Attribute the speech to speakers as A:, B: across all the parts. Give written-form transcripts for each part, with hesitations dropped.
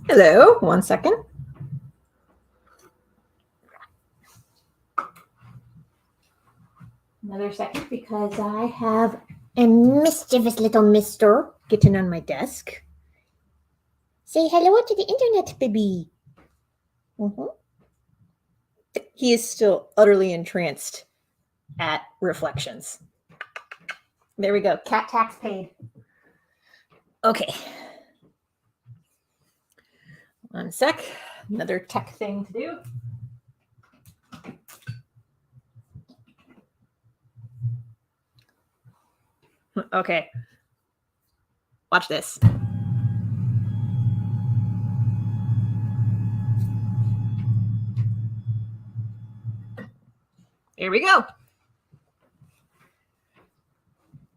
A: Hello, 1 second. Another second, because I have a mischievous little mister getting on my desk. Say hello to the internet, baby. He is still utterly entranced at reflections. There we go. Cat tax paid. Okay. 1 sec. Another tech thing to do. Okay. Watch this. Here we go.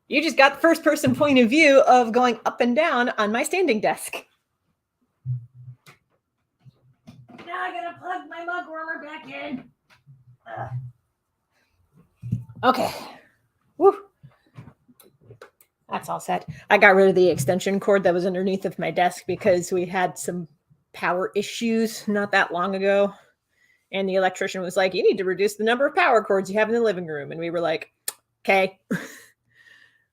A: You just got the first person point of view of going up and down on my standing desk. Now I gotta plug my mug warmer back in. Okay. Woo. That's all set. I got rid of the extension cord that was underneath of my desk because we had some power issues not that long ago. And the electrician was like, you need to reduce the number of power cords you have in the living room. And we were like, okay.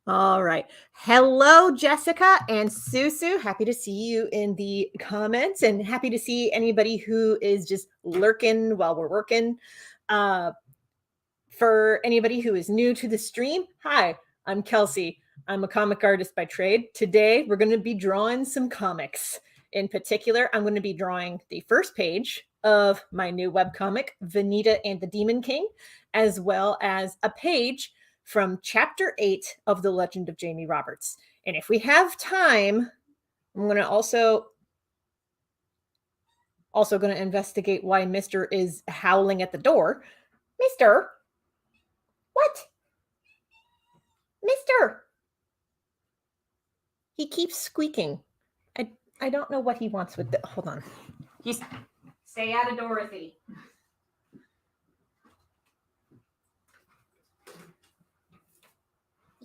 A: All right. Hello, Jessica and Susu. Happy to see you in the comments and happy to see anybody who is just lurking while we're working. For anybody who is new to the stream, hi, I'm Kelsey. I'm a comic artist by trade. Today, we're going to be drawing some comics. In particular, I'm going to be drawing the first page of my new webcomic, Vanita and the Demon King, as well as a page from Chapter 8 of The Legend of Jamie Roberts. And if we have time, I'm going to also going to investigate why Mr. is howling at the door. Mr. What? Mr. He keeps squeaking. I don't know what he wants with the... Hold on. He's... Stay out of Dorothy.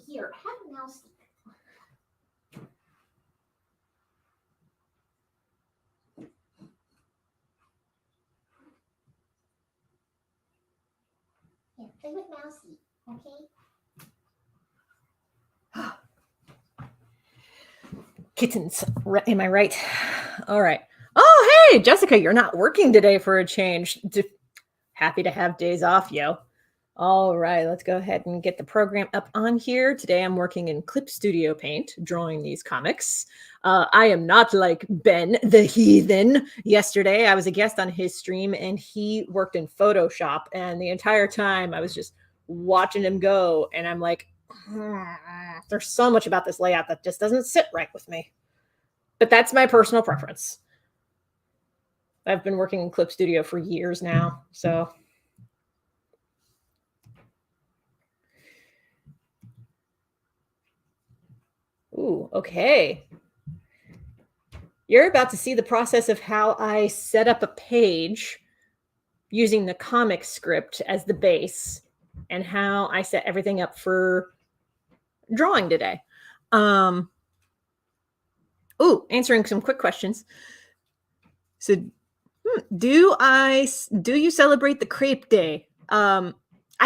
A: Here, have a mouse. Here, play with Mousy, okay? Kittens, am I right? All right. Oh, hey, Jessica, you're not working today for a change. Happy to have days off, yo. All right, let's go ahead and get the program up on here. Today I'm working in Clip Studio Paint, drawing these comics. I am not like Ben the Heathen. Yesterday, I was a guest on his stream, and he worked in Photoshop, and the entire time I was just watching him go, and I'm like, there's so much about this layout that just doesn't sit right with me. But that's my personal preference. I've been working in Clip Studio for years now, so... Ooh, okay. You're about to see the process of how I set up a page using the comic script as the base and how I set everything up for drawing today. Answering some quick questions. So, do you celebrate the Crepe Day? I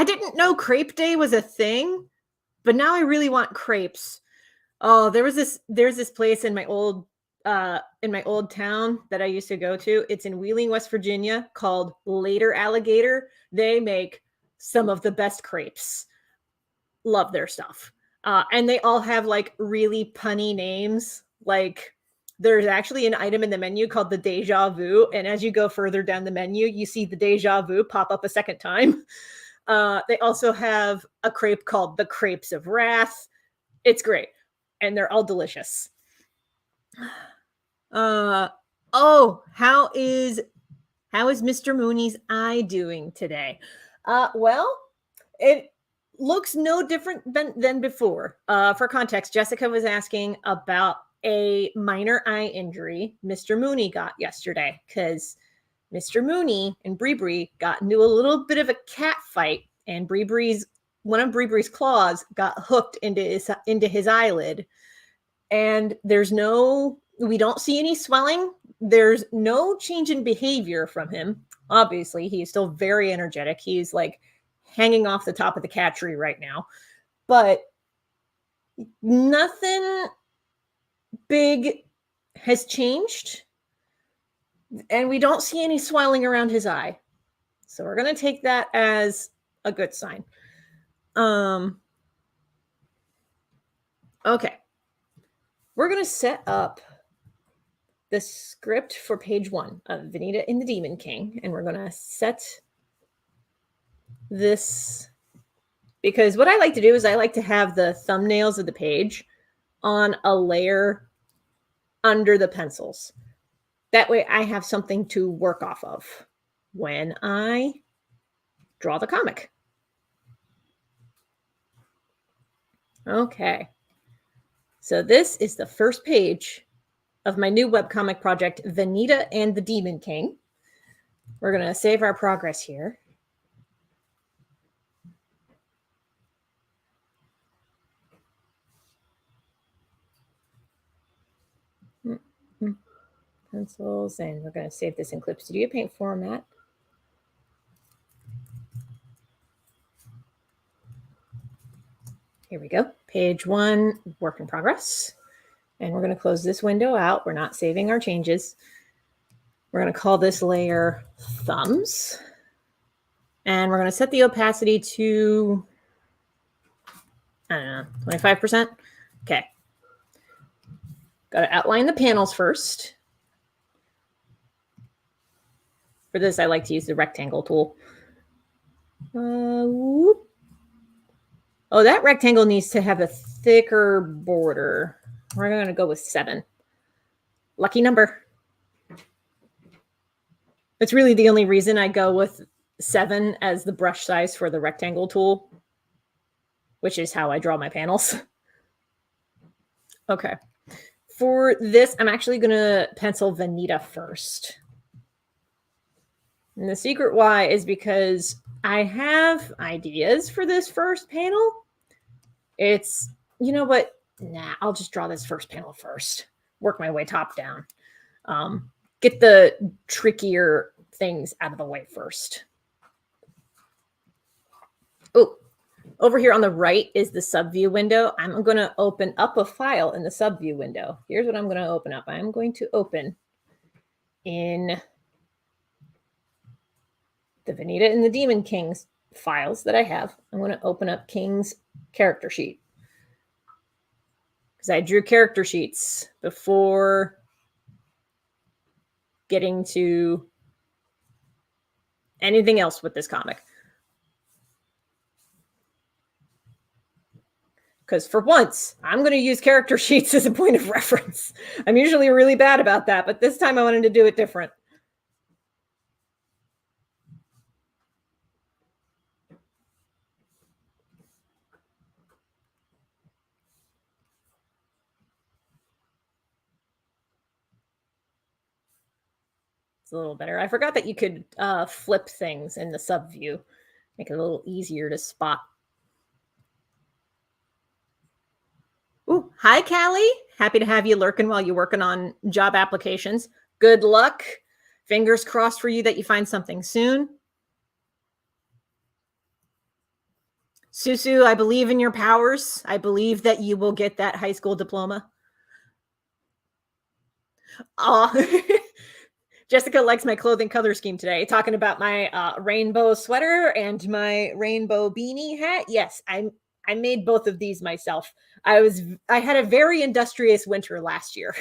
A: didn't know Crepe Day was a thing, but now I really want crepes. Oh, there's this place in my old town that I used to go to. It's in Wheeling, West Virginia, called Later Alligator. They make some of the best crepes. Love their stuff. And they all have like really punny names. Like there's actually an item in the menu called the Deja Vu. And as you go further down the menu, you see the Deja Vu pop up a second time. They also have a crepe called the Crepes of Wrath. It's great. And they're all delicious. How is Mr. Mooney's eye doing today? Well, it looks no different than before. For context, Jessica was asking about a minor eye injury Mr. Mooney got yesterday because Mr. Mooney and Bree got into a little bit of a cat fight, and one of Bree's claws got hooked into his eyelid, and there's no We don't see any swelling. There's no change in behavior from him. Obviously, he's still very energetic. He's like hanging off the top of the cat tree right now. But nothing big has changed. And we don't see any swelling around his eye. So we're going to take that as a good sign. Okay. We're going to set up the script for page 1 of Vanita and the Demon King. And we're going to set this, because what I like to do is I like to have the thumbnails of the page on a layer under the pencils. That way I have something to work off of when I draw the comic. Okay. So this is the first page of my new webcomic project, Vanita and the Demon King. We're going to save our progress here. Pencils, and we're going to save this in Clip Studio Paint format. Here we go. Page 1, work in progress. And we're going to close this window out. We're not saving our changes. We're going to call this layer Thumbs. And we're going to set the opacity to, I don't know, 25%. Okay. Got to outline the panels first. For this, I like to use the rectangle tool. Oh, that rectangle needs to have a thicker border. We're going to go with 7. Lucky number. That's really the only reason I go with 7 as the brush size for the rectangle tool, which is how I draw my panels. Okay. For this, I'm actually going to pencil Vanita first. And the secret why is because I have ideas for this first panel. It's, you know what? Nah, I'll just draw this first panel first. Work my way top down. Get the trickier things out of the way first. Oh, over here on the right is the subview window. I'm going to open up a file in the subview window. Here's what I'm going to open up. I'm going to open in the Vanita and the Demon King's files that I have. I'm going to open up King's character sheet, because I drew character sheets before getting to anything else with this comic. Because for once, I'm going to use character sheets as a point of reference. I'm usually really bad about that, but this time I wanted to do it different. It's a little better. I forgot that you could flip things in the sub view, make it a little easier to spot. Ooh, hi, Callie. Happy to have you lurking while you're working on job applications. Good luck. Fingers crossed for you that you find something soon. Susu, I believe in your powers. I believe that you will get that high school diploma. Oh, Jessica likes my clothing color scheme today. Talking about my rainbow sweater and my rainbow beanie hat. Yes, I made both of these myself. I had a very industrious winter last year.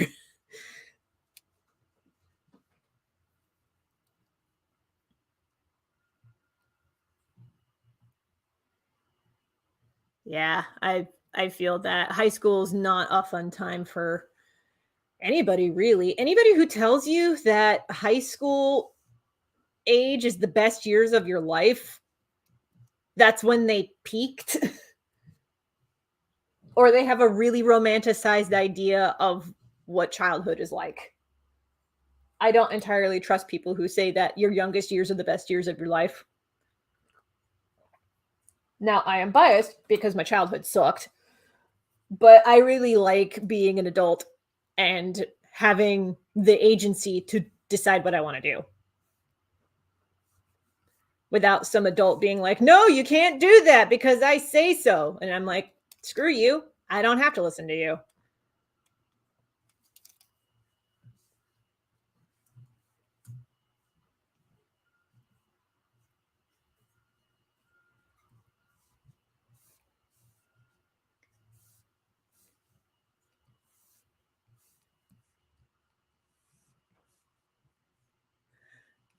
A: Yeah, I feel that high school is not a fun time for anybody, really. Anybody who tells you that high school age is the best years of your life, that's when they peaked. Or they have a really romanticized idea of what childhood is like. I don't entirely trust people who say that your youngest years are the best years of your life. Now, I am biased because my childhood sucked, but I really like being an adult and having the agency to decide what I want to do. Without some adult being like, no, you can't do that because I say so. And I'm like, screw you. I don't have to listen to you.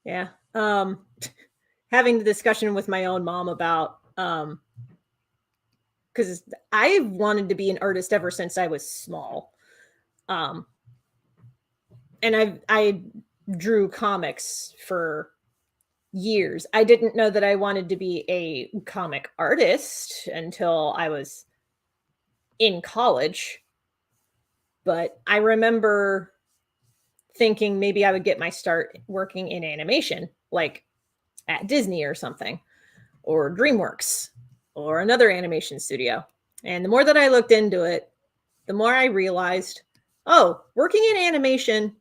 A: Yeah. Having the discussion with my own mom about, because I wanted to be an artist ever since I was small. And I drew comics for years. I didn't know that I wanted to be a comic artist until I was in college. But I remember thinking maybe I would get my start working in animation, like at Disney or something, or DreamWorks, or another animation studio. And the more that I looked into it, the more I realized, oh, working in animation,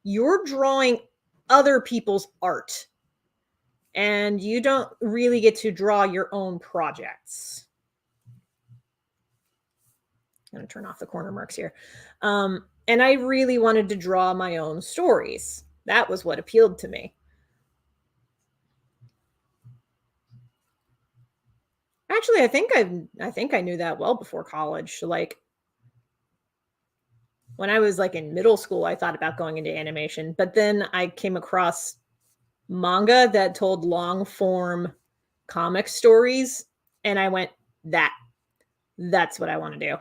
A: you're drawing other people's art. And you don't really get to draw your own projects. I'm going to turn off the corner marks here. And I really wanted to draw my own stories. That was what appealed to me. Actually, I think I knew that well before college. Like when I was like in middle school, I thought about going into animation, but then I came across manga that told long form comic stories, and I went, that's what I want to do.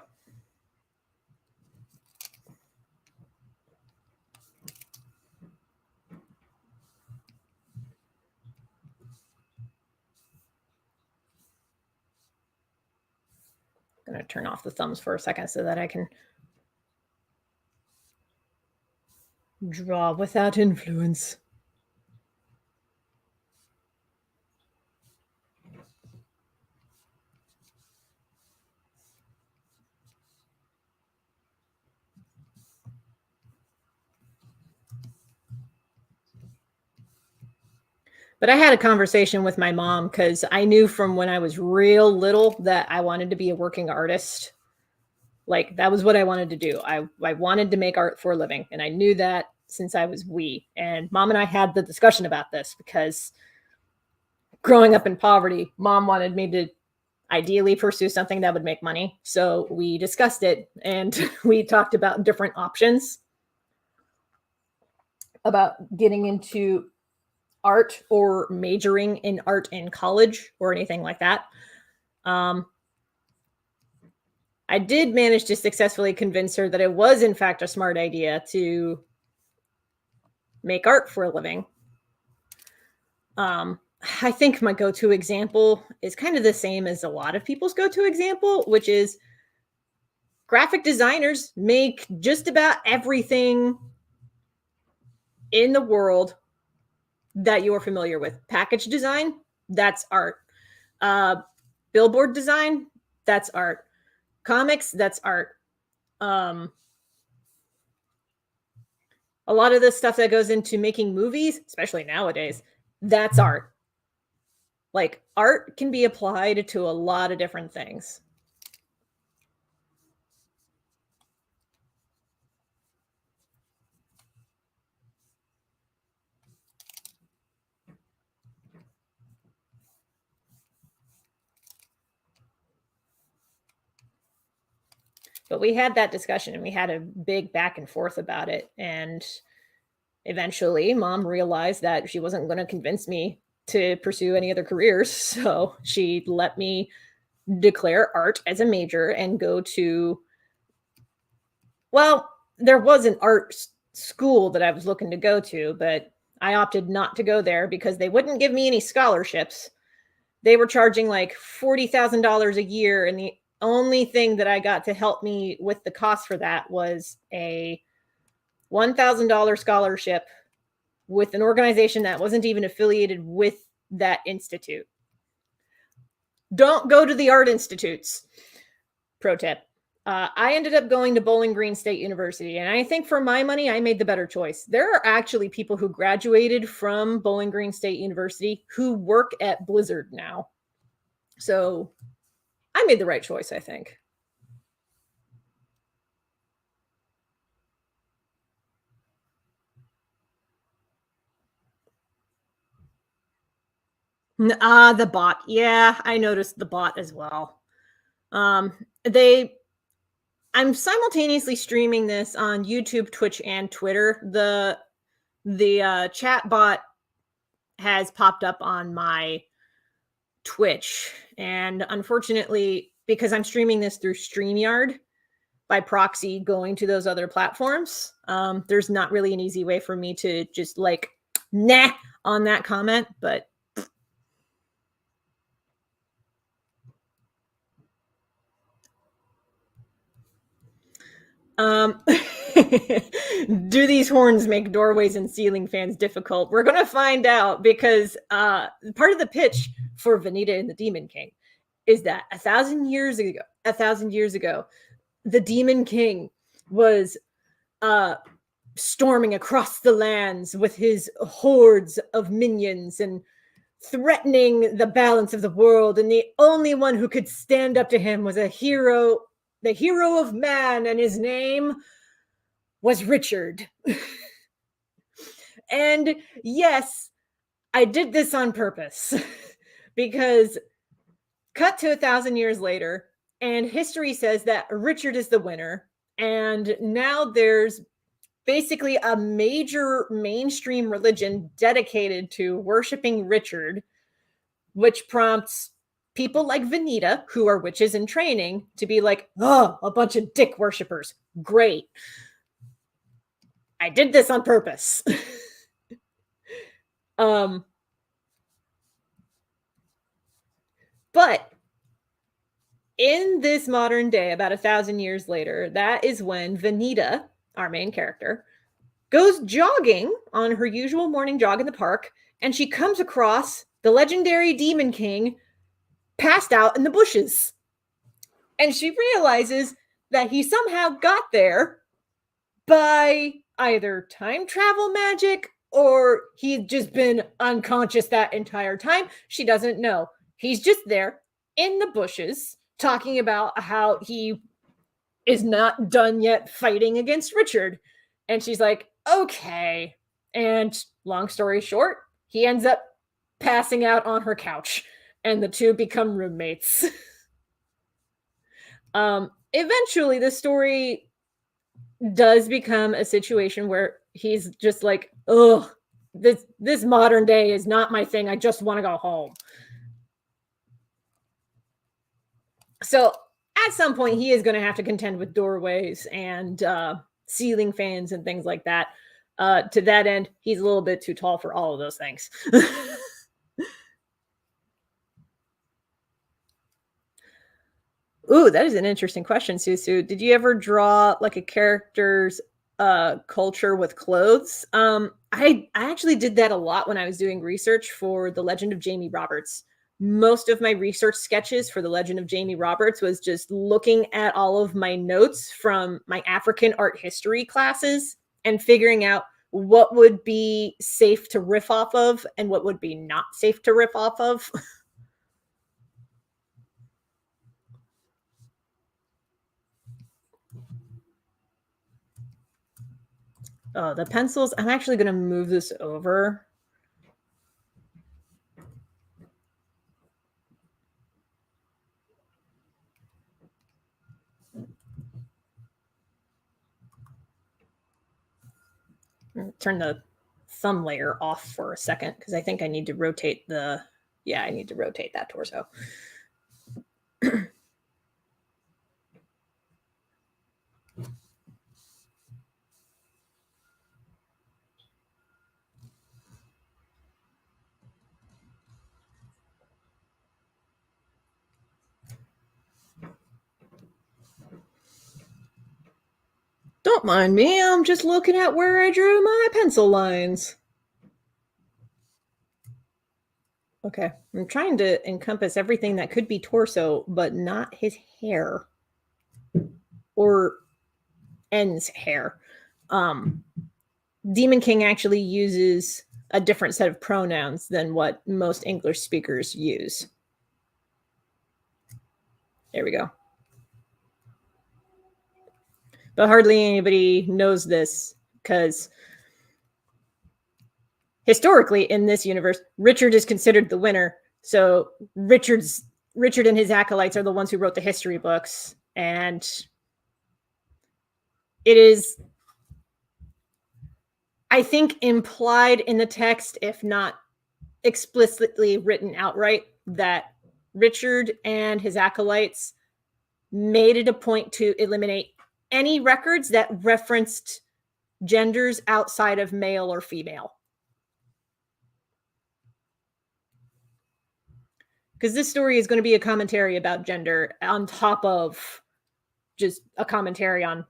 A: I'm going to turn off the thumbs for a second so that I can draw without influence. But I had a conversation with my mom because I knew from when I was real little that I wanted to be a working artist. Like that was what I wanted to do. I wanted to make art for a living. And I knew that since I was wee. And mom and I had the discussion about this because growing up in poverty, mom wanted me to ideally pursue something that would make money. So we discussed it and we talked about different options about getting into art or majoring in art in college or anything like that. I did manage to successfully convince her that it was in fact a smart idea to make art for a living. I think my go-to example is kind of the same as a lot of people's go-to example, which is graphic designers make just about everything in the world that you're familiar with. Package design, that's art. Billboard design, that's art. Comics, that's art. A lot of the stuff that goes into making movies, especially nowadays, that's art. Like art can be applied to a lot of different things. But we had that discussion and we had a big back and forth about it. And eventually mom realized that she wasn't going to convince me to pursue any other careers. So she let me declare art as a major and go to, well, there was an art school that I was looking to go to, but I opted not to go there because they wouldn't give me any scholarships. They were charging like $40,000 a year, and the only thing that I got to help me with the cost for that was a $1,000 scholarship with an organization that wasn't even affiliated with that institute. Don't go to the art institutes. Pro tip. I ended up going to Bowling Green State University, and I think for my money, I made the better choice. There are actually people who graduated from Bowling Green State University who work at Blizzard now. So I made the right choice, I think. The bot. Yeah, I noticed the bot as well. I'm simultaneously streaming this on YouTube, Twitch, and Twitter. The chat bot has popped up on my Twitch, and unfortunately, because I'm streaming this through Streamyard by proxy, going to those other platforms, there's not really an easy way for me to just like nah on that comment, but do these horns make doorways and ceiling fans difficult? We're going to find out, because part of the pitch for Vanita and the Demon King is that 1,000 years ago, the Demon King was storming across the lands with his hordes of minions and threatening the balance of the world. And the only one who could stand up to him was a hero, the hero of man, and his name was Richard. And yes, I did this on purpose because cut to 1,000 years later, and history says that Richard is the winner. And now there's basically a major mainstream religion dedicated to worshiping Richard, which prompts people like Vanita, who are witches in training, to be like, oh, a bunch of dick worshippers. Great. I did this on purpose. But in this modern day, about 1,000 years later, that is when Vanita, our main character, goes jogging on her usual morning jog in the park, and she comes across the legendary Demon King passed out in the bushes. And she realizes that he somehow got there by either time travel magic or he'd just been unconscious that entire time. She doesn't know. He's just there in the bushes talking about how he is not done yet fighting against Richard. And she's like, okay. And long story short, he ends up passing out on her couch, and the two become roommates. Eventually, the story does become a situation where he's just like, ugh, this modern day is not my thing. I just want to go home. So at some point, he is going to have to contend with doorways and ceiling fans and things like that. To that end, he's a little bit too tall for all of those things. Ooh, that is an interesting question, Susu. Did you ever draw like a character's culture with clothes? I actually did that a lot when I was doing research for The Legend of Jamie Roberts. Most of my research sketches for The Legend of Jamie Roberts was just looking at all of my notes from my African art history classes and figuring out what would be safe to riff off of and what would be not safe to riff off of. Oh, the pencils. I'm actually going to move this over. Turn the thumb layer off for a second because I think I need to rotate the, yeah, I need to rotate that torso. Don't mind me, I'm just looking at where I drew my pencil lines. Okay, I'm trying to encompass everything that could be torso, but not his hair. or N's hair. Demon King actually uses a different set of pronouns than what most English speakers use. There we go. But hardly anybody knows this because historically in this universe, Richard is considered the winner. So Richard and his acolytes are the ones who wrote the history books. And it is, I think, implied in the text, if not explicitly written outright, that Richard and his acolytes made it a point to eliminate any records that referenced genders outside of male or female. Because this story is going to be a commentary about gender on top of just a commentary on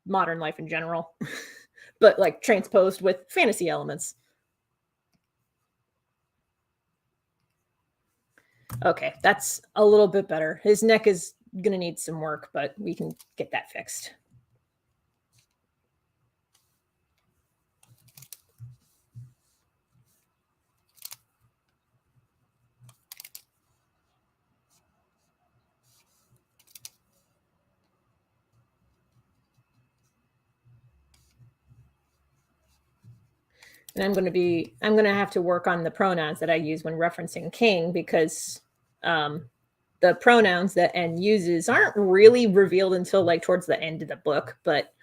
A: modern life in general, but like transposed with fantasy elements. Okay, that's a little bit better. His neck is going to need some work, but we can get that fixed. And I'm going to have to work on the pronouns that I use when referencing King, because the pronouns that N uses aren't really revealed until like towards the end of the book, but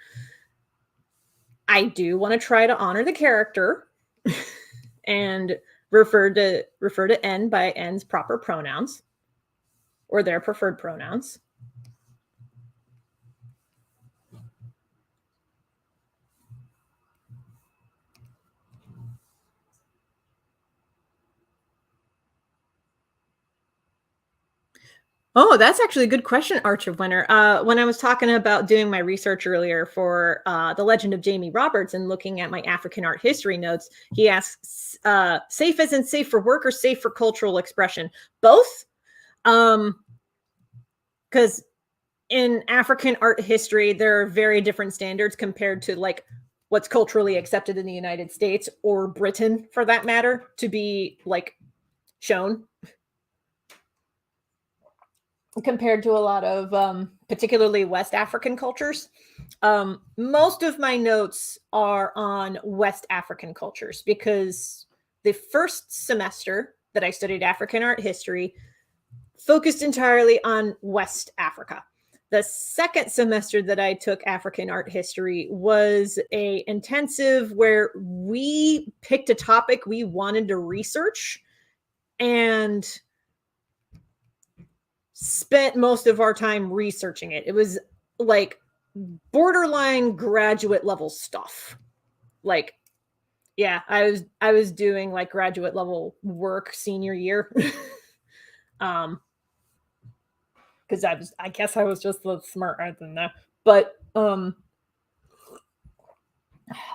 A: I do want to try to honor the character and refer to N by N's proper pronouns or their preferred pronouns. Oh, that's actually a good question, Arch of Winter. When I was talking about doing my research earlier for The Legend of Jamie Roberts and looking at my African art history notes, he asks, safe as in safe for work or safe for cultural expression? Both. Because in African art history, there are very different standards compared to like what's culturally accepted in the United States or Britain, for that matter, to be like shown. Compared to a lot of particularly West African cultures. Most of my notes are on West African cultures because the first semester that I studied African art history focused entirely on West Africa. The second semester that I took African art history was an intensive where we picked a topic we wanted to research and spent most of our time researching it. It was like borderline graduate level stuff. Like, yeah, I was doing like graduate level work senior year. Because I guess I was just a little smarter than that. But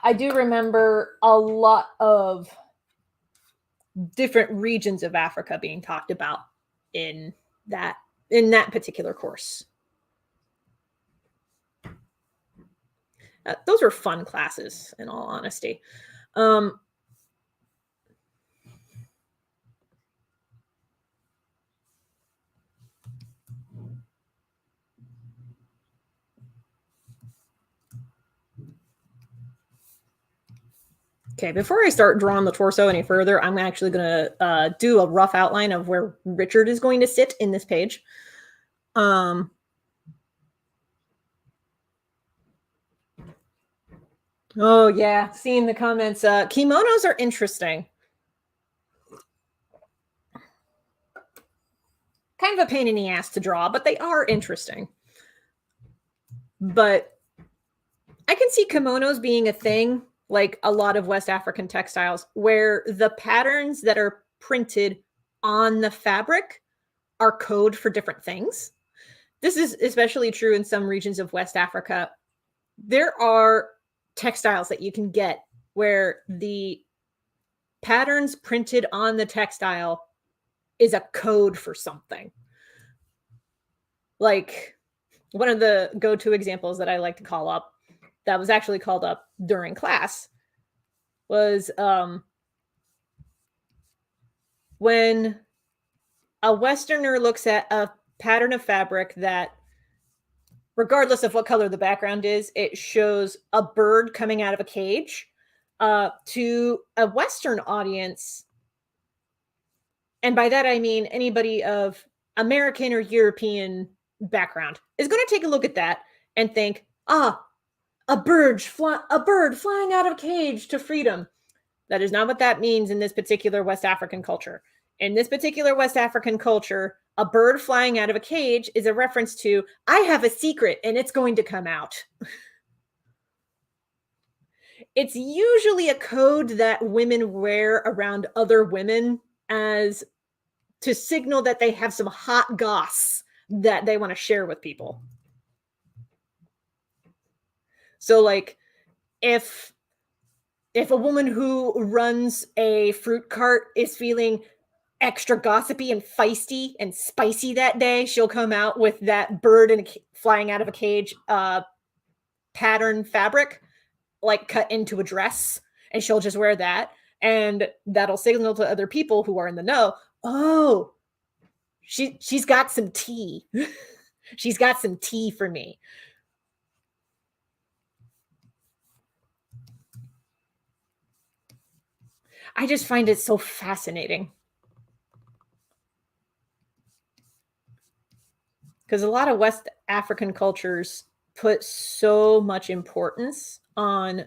A: I do remember a lot of different regions of Africa being talked about in that particular course. Those were fun classes, in all honesty. Okay, before I start drawing the torso any further, I'm actually going to do a rough outline of where Richard is going to sit in this page. Oh, yeah, seeing the comments. Kimonos are interesting. Kind of a pain in the ass to draw, but they are interesting. But I can see kimonos being a thing, like a lot of West African textiles, where the patterns that are printed on the fabric are code for different things. This is especially true in some regions of West Africa. There are textiles that you can get where the patterns printed on the textile is a code for something. Like, one of the go-to examples that I like to call up, that was actually called up during class, was when a Westerner looks at a pattern of fabric that, regardless of what color the background is, it shows a bird coming out of a cage. To a Western audience, and by that I mean anybody of American or European background, is going to take a look at that and think, a bird flying out of a cage to freedom. That is not what that means in this particular West African culture. In this particular West African culture, a bird flying out of a cage is a reference to, I have a secret and it's going to come out. It's usually a code that women wear around other women as to signal that they have some hot goss that they want to share with people. So like if a woman who runs a fruit cart is feeling extra gossipy and feisty and spicy that day, she'll come out with that bird flying out of a cage pattern fabric, like cut into a dress, and she'll just wear that, and that'll signal to other people who are in the know, oh, she's got some tea. She's got some tea for me. I just find it so fascinating. Because a lot of West African cultures put so much importance on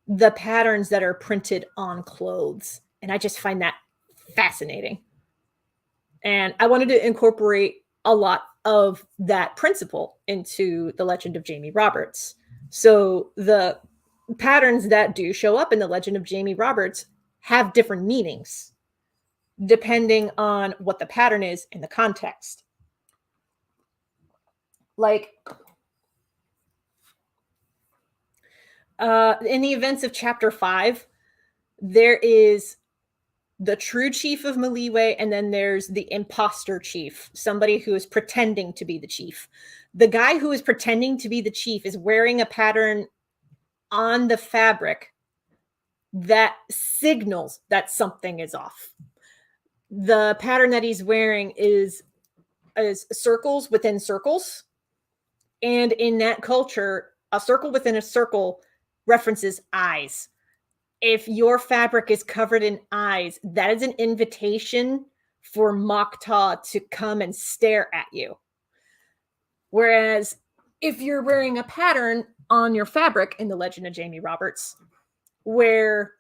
A: the patterns that are printed on clothes. And I just find that fascinating. And I wanted to incorporate a lot of that principle into The Legend of Jamie Roberts. So the patterns that do show up in The Legend of Jamie Roberts have different meanings depending on what the pattern is in the context. Like, in the events of chapter 5, there is the true chief of Maliwe, and then there's the imposter chief, somebody who is pretending to be the chief. The guy who is pretending to be the chief is wearing a pattern on the fabric that signals that something is off. The pattern that he's wearing is circles within circles. And in that culture, a circle within a circle references eyes. If your fabric is covered in eyes, that is an invitation for Mokta to come and stare at you. Whereas if you're wearing a pattern on your fabric in The Legend of Jamie Roberts, where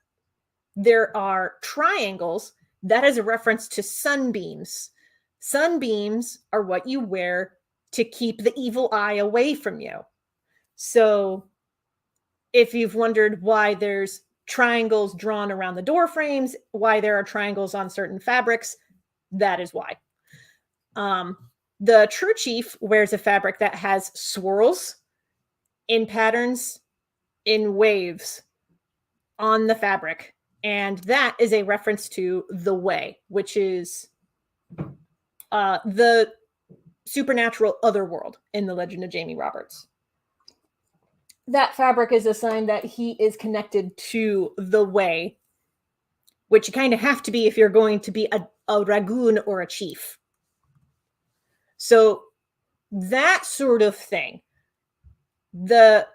A: there are triangles, that is a reference to sunbeams. Sunbeams are what you wear to keep the evil eye away from you. So if you've wondered why there's triangles drawn around the door frames, why there are triangles on certain fabrics, that is why. The true chief wears a fabric that has swirls in patterns, in waves on the fabric. And that is a reference to the way, which is the supernatural otherworld in The Legend of Jamie Roberts. That fabric is a sign that he is connected to the way, which you kind of have to be if you're going to be a Ragoon or a chief. So that sort of thing, the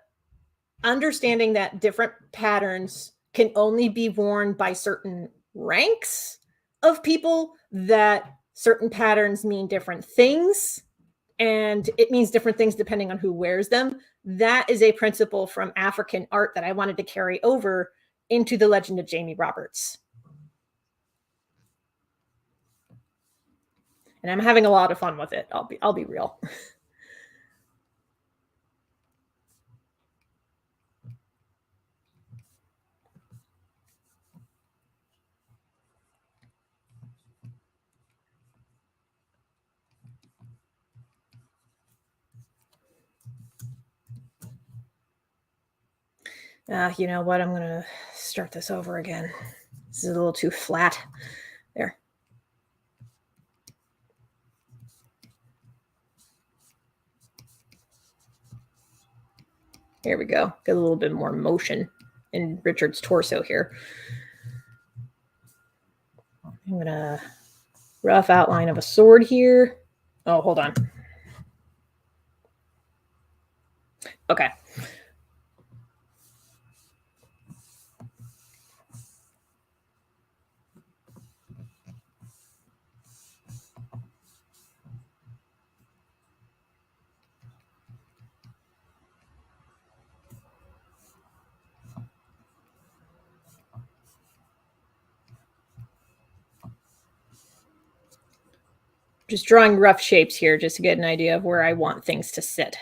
A: understanding that different patterns can only be worn by certain ranks of people, that certain patterns mean different things, and it means different things depending on who wears them. That is a principle from African art that I wanted to carry over into The Legend of Jamie Roberts. And I'm having a lot of fun with it. I'll be real. You know what? I'm going to start this over again. This is a little too flat. There. Here we go. Get a little bit more motion in Richard's torso here. I'm going to rough outline of a sword here. Oh, hold on. Okay. Just drawing rough shapes here just to get an idea of where I want things to sit.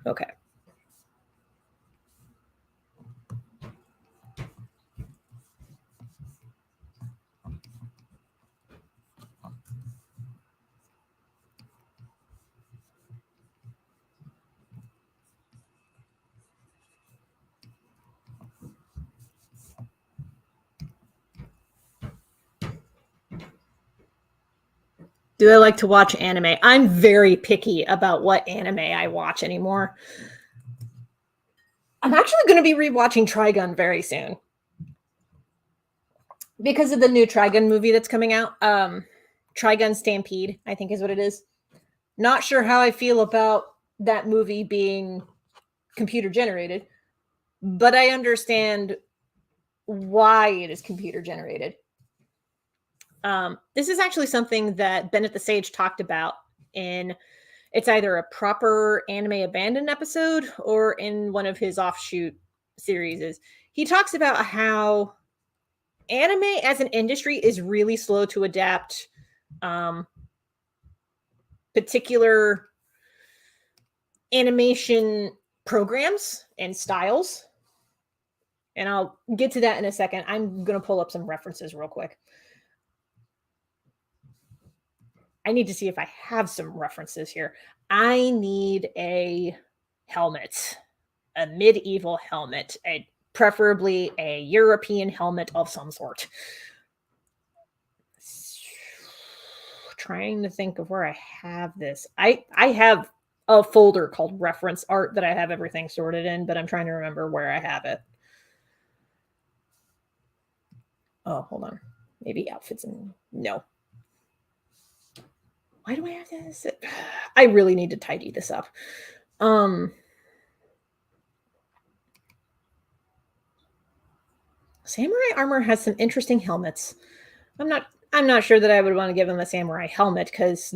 A: Okay. Do I like to watch anime? I'm very picky about what anime I watch anymore. I'm actually going to be rewatching Trigun very soon because of the new Trigun movie that's coming out. Trigun Stampede, I think is what it is. Not sure how I feel about that movie being computer generated, but I understand why it is computer generated. This is actually something that Bennett the Sage talked about in, it's either a proper anime abandoned episode or in one of his offshoot series. He talks about how anime as an industry is really slow to adapt particular animation programs and styles. And I'll get to that in a second. I'm going to pull up some references real quick. I need to see if I have some references here. I need a helmet, a medieval helmet, preferably a European helmet of some sort. Trying to think of where I have this. I have a folder called reference art that I have everything sorted in, but I'm trying to remember where I have it. Oh, hold on. Maybe outfits and no. Why do I have this? I really need to tidy this up. Samurai armor has some interesting helmets. I'm not sure that I would want to give him a samurai helmet because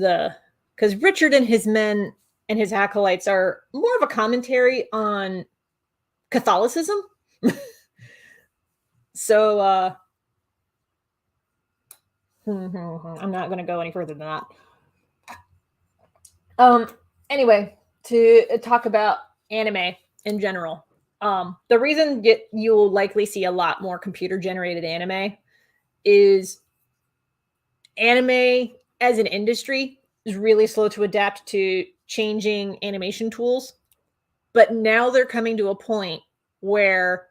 A: Richard and his men and his acolytes are more of a commentary on Catholicism. So I'm not going to go any further than that. Anyway, to talk about anime in general, the reason you'll likely see a lot more computer-generated anime is anime as an industry is really slow to adapt to changing animation tools. But now they're coming to a point where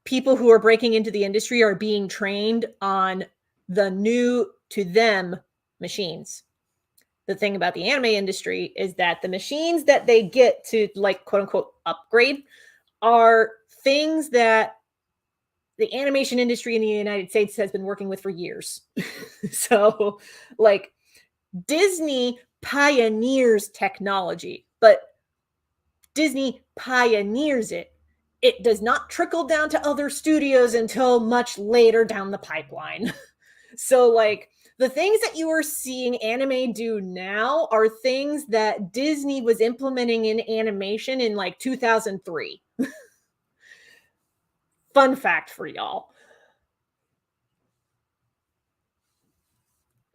A: people who are breaking into the industry are being trained on the new to them machines. The thing about the anime industry is that the machines that they get to, like, quote unquote, upgrade are things that the animation industry in the United States has been working with for years. So, like, Disney pioneers technology, but Disney pioneers it. It does not trickle down to other studios until much later down the pipeline. So, like, the things that you are seeing anime do now are things that Disney was implementing in animation in like 2003. Fun fact for y'all.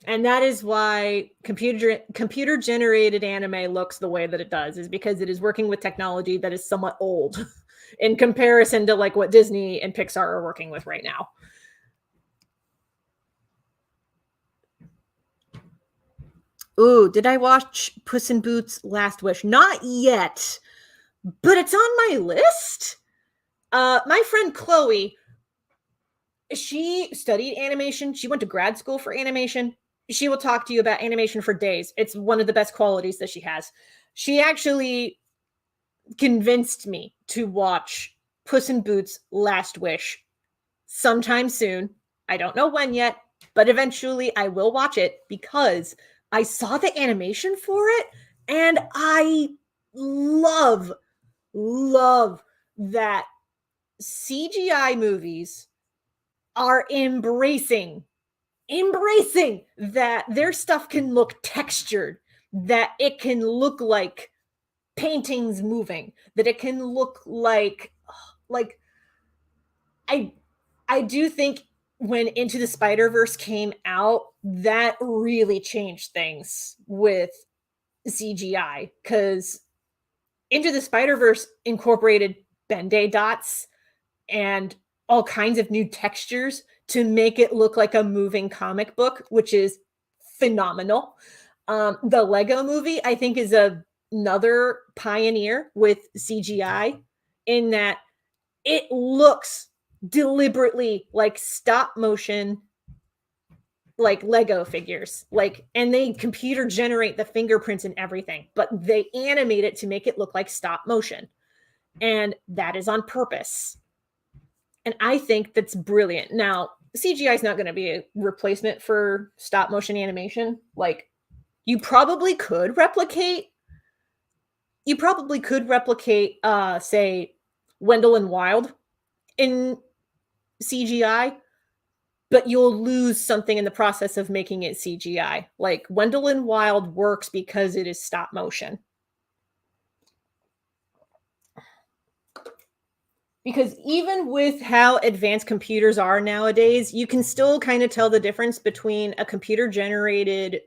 A: And that is why computer generated anime looks the way that it does, is because it is working with technology that is somewhat old in comparison to like what Disney and Pixar are working with right now. Ooh, did I watch Puss in Boots Last Wish? Not yet, but it's on my list. My friend Chloe, she studied animation. She went to grad school for animation. She will talk to you about animation for days. It's one of the best qualities that she has. She actually convinced me to watch Puss in Boots: Last Wish sometime soon. I don't know when yet, but eventually I will watch it because I saw the animation for it and I love that CGI movies are embracing that their stuff can look textured, that it can look like paintings moving, that it can look like I do think when Into the Spider-Verse came out, that really changed things with CGI, because Into the Spider-Verse incorporated Ben-Day dots and all kinds of new textures to make it look like a moving comic book, which is phenomenal. The Lego movie, I think, is another pioneer with CGI in that it looks deliberately like stop motion, like Lego figures, and they computer generate the fingerprints and everything, but they animate it to make it look like stop motion. And that is on purpose. And I think that's brilliant. Now, CGI is not going to be a replacement for stop motion animation. Like, you probably could replicate, say, Wendell and Wild in CGI, but you'll lose something in the process of making it CGI. Like, Wendell and Wild works because it is stop motion. Because even with how advanced computers are nowadays, you can still kind of tell the difference between a computer-generated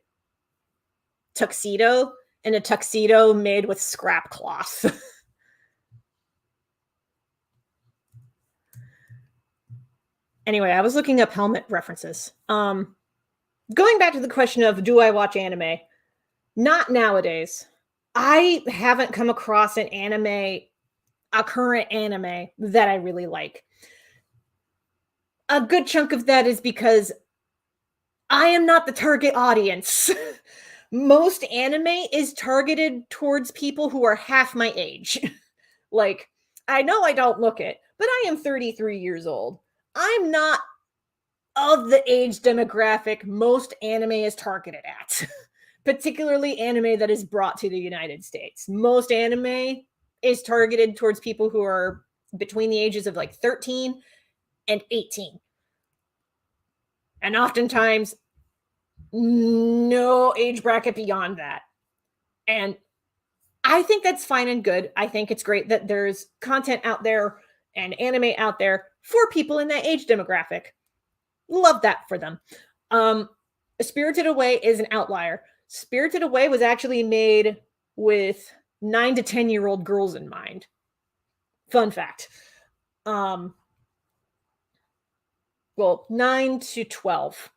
A: tuxedo and a tuxedo made with scrap cloth. Anyway, I was looking up helmet references. Going back to the question of, do I watch anime? Not nowadays. I haven't come across a current anime that I really like. A good chunk of that is because I am not the target audience. Most anime is targeted towards people who are half my age. Like, I know I don't look it, but I am 33 years old. I'm not of the age demographic most anime is targeted at, particularly anime that is brought to the United States. Most anime is targeted towards people who are between the ages of like 13 and 18. And oftentimes, no age bracket beyond that. And I think that's fine and good. I think it's great that there's content out there and anime out there for people in that age demographic. Love that for them. Spirited Away is an outlier. Spirited Away was actually made with 9 to 10-year-old girls in mind. Fun fact. Well, 9 to 12.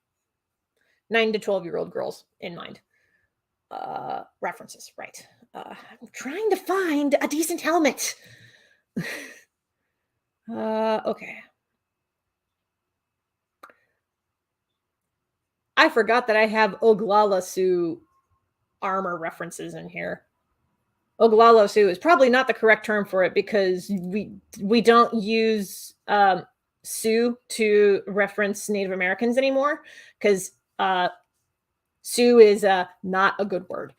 A: 9 to 12-year-old girls in mind. References, right. I'm trying to find a decent helmet. Okay. I forgot that I have Oglala-Su armor references in here. Oglala-Su is probably not the correct term for it because we don't use Sioux to reference Native Americans anymore, because Sioux is not a good word.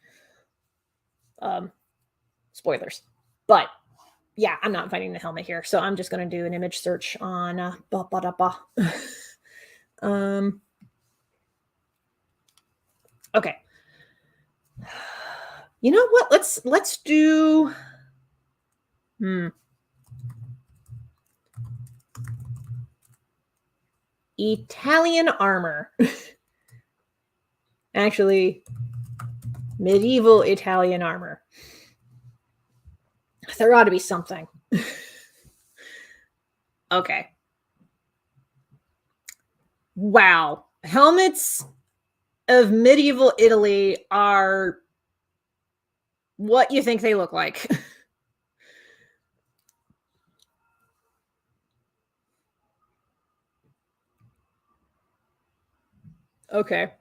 A: Spoilers. But yeah, I'm not finding the helmet here, so I'm just going to do an image search on okay. You know what? Let's do Italian armor. Actually, medieval Italian armor. There ought to be something. Okay. Wow. Helmets of medieval Italy are what you think they look like. Okay.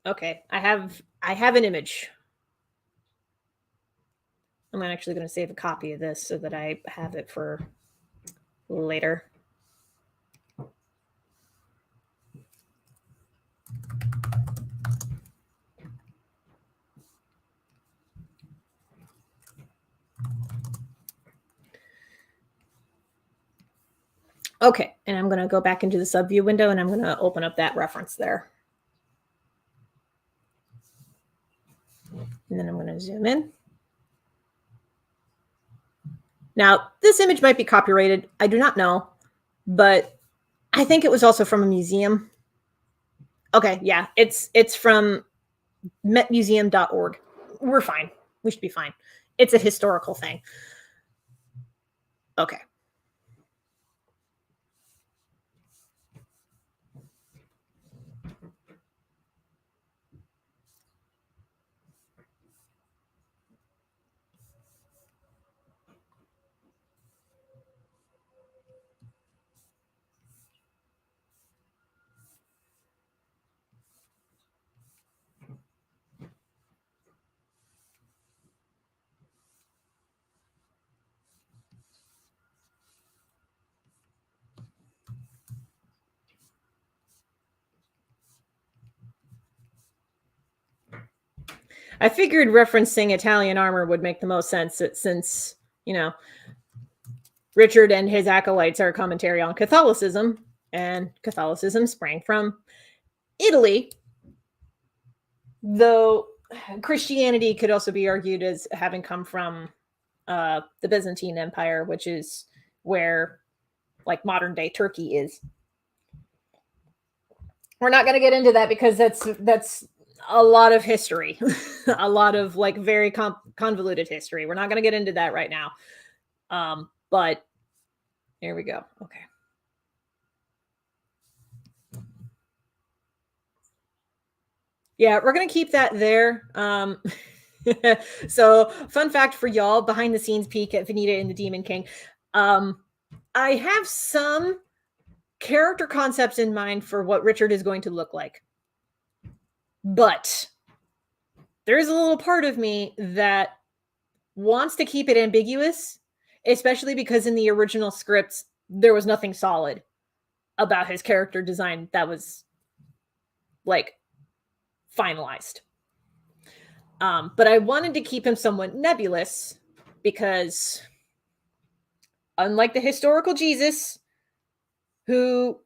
A: Okay. I have an image. I'm actually going to save a copy of this so that I have it for later. Okay, and I'm going to go back into the subview window and I'm going to open up that reference there. And then I'm going to zoom in. Now, this image might be copyrighted. I do not know, but I think it was also from a museum. Okay, yeah, it's from metmuseum.org. We're fine. We should be fine. It's a historical thing. Okay. I figured referencing Italian armor would make the most sense since, you know, Richard and his acolytes are a commentary on Catholicism, and Catholicism sprang from Italy, though Christianity could also be argued as having come from the Byzantine Empire, which is where like modern day Turkey is. We're not going to get into that because that's a lot of history, a lot of like very convoluted history. We're not going to get into that right now. But here we go. Okay. Yeah, we're going to keep that there. So fun fact for y'all, behind the scenes peek at Vanita and the Demon King. I have some character concepts in mind for what Richard is going to look like. But there's a little part of me that wants to keep it ambiguous, especially because in the original scripts, there was nothing solid about his character design that was like finalized. But I wanted to keep him somewhat nebulous because unlike the historical Jesus, who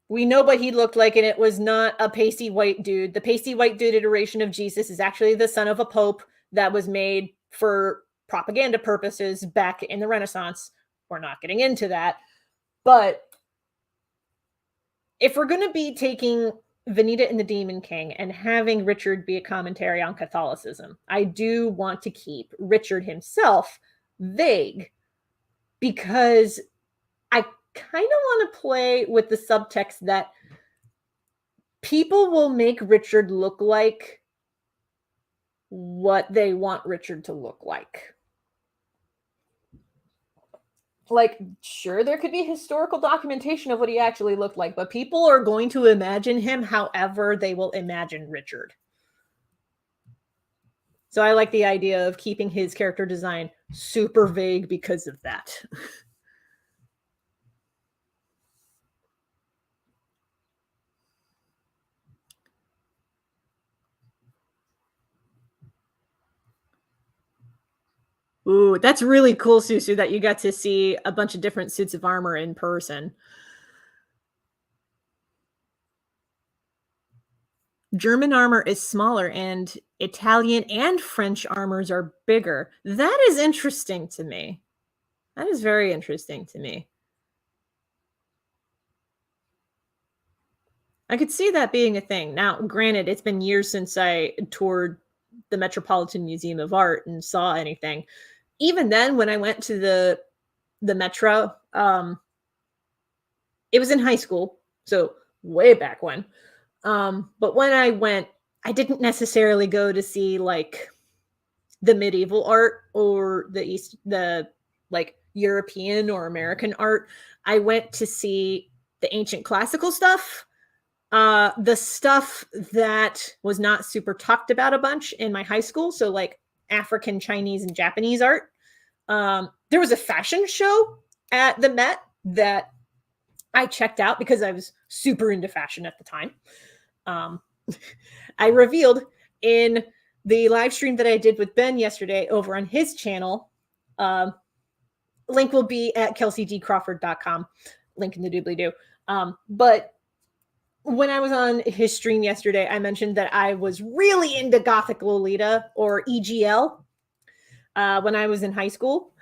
A: we know what he looked like, and it was not a pasty white dude. The pasty white dude iteration of Jesus is actually the son of a pope that was made for propaganda purposes back in the Renaissance. We're not getting into that. But if we're going to be taking Vanita and the Demon King and having Richard be a commentary on Catholicism, I do want to keep Richard himself vague because I kind of want to play with the subtext that people will make Richard look like what they want Richard to look like. Like, sure, there could be historical documentation of what he actually looked like, but people are going to imagine him however they will imagine Richard. So I like the idea of keeping his character design super vague because of that. Ooh, that's really cool, Susu, that you got to see a bunch of different suits of armor in person. German armor is smaller and Italian and French armors are bigger. That is interesting to me. That is very interesting to me. I could see that being a thing. Now, granted, it's been years since I toured the Metropolitan Museum of Art and saw anything. Even then, when I went to the Metro, it was in high school, so way back when. But when I went, I didn't necessarily go to see like the medieval art or the like European or American art. I went to see the ancient classical stuff, the stuff that was not super talked about a bunch in my high school. So like African, Chinese, and Japanese art. There was a fashion show at the Met that I checked out because I was super into fashion at the time. I revealed in the live stream that I did with Ben yesterday over on his channel. Link will be at kelseydcrawford.com. Link in the doobly-doo. But when I was on his stream yesterday, I mentioned that I was really into Gothic Lolita, or EGL, when I was in high school.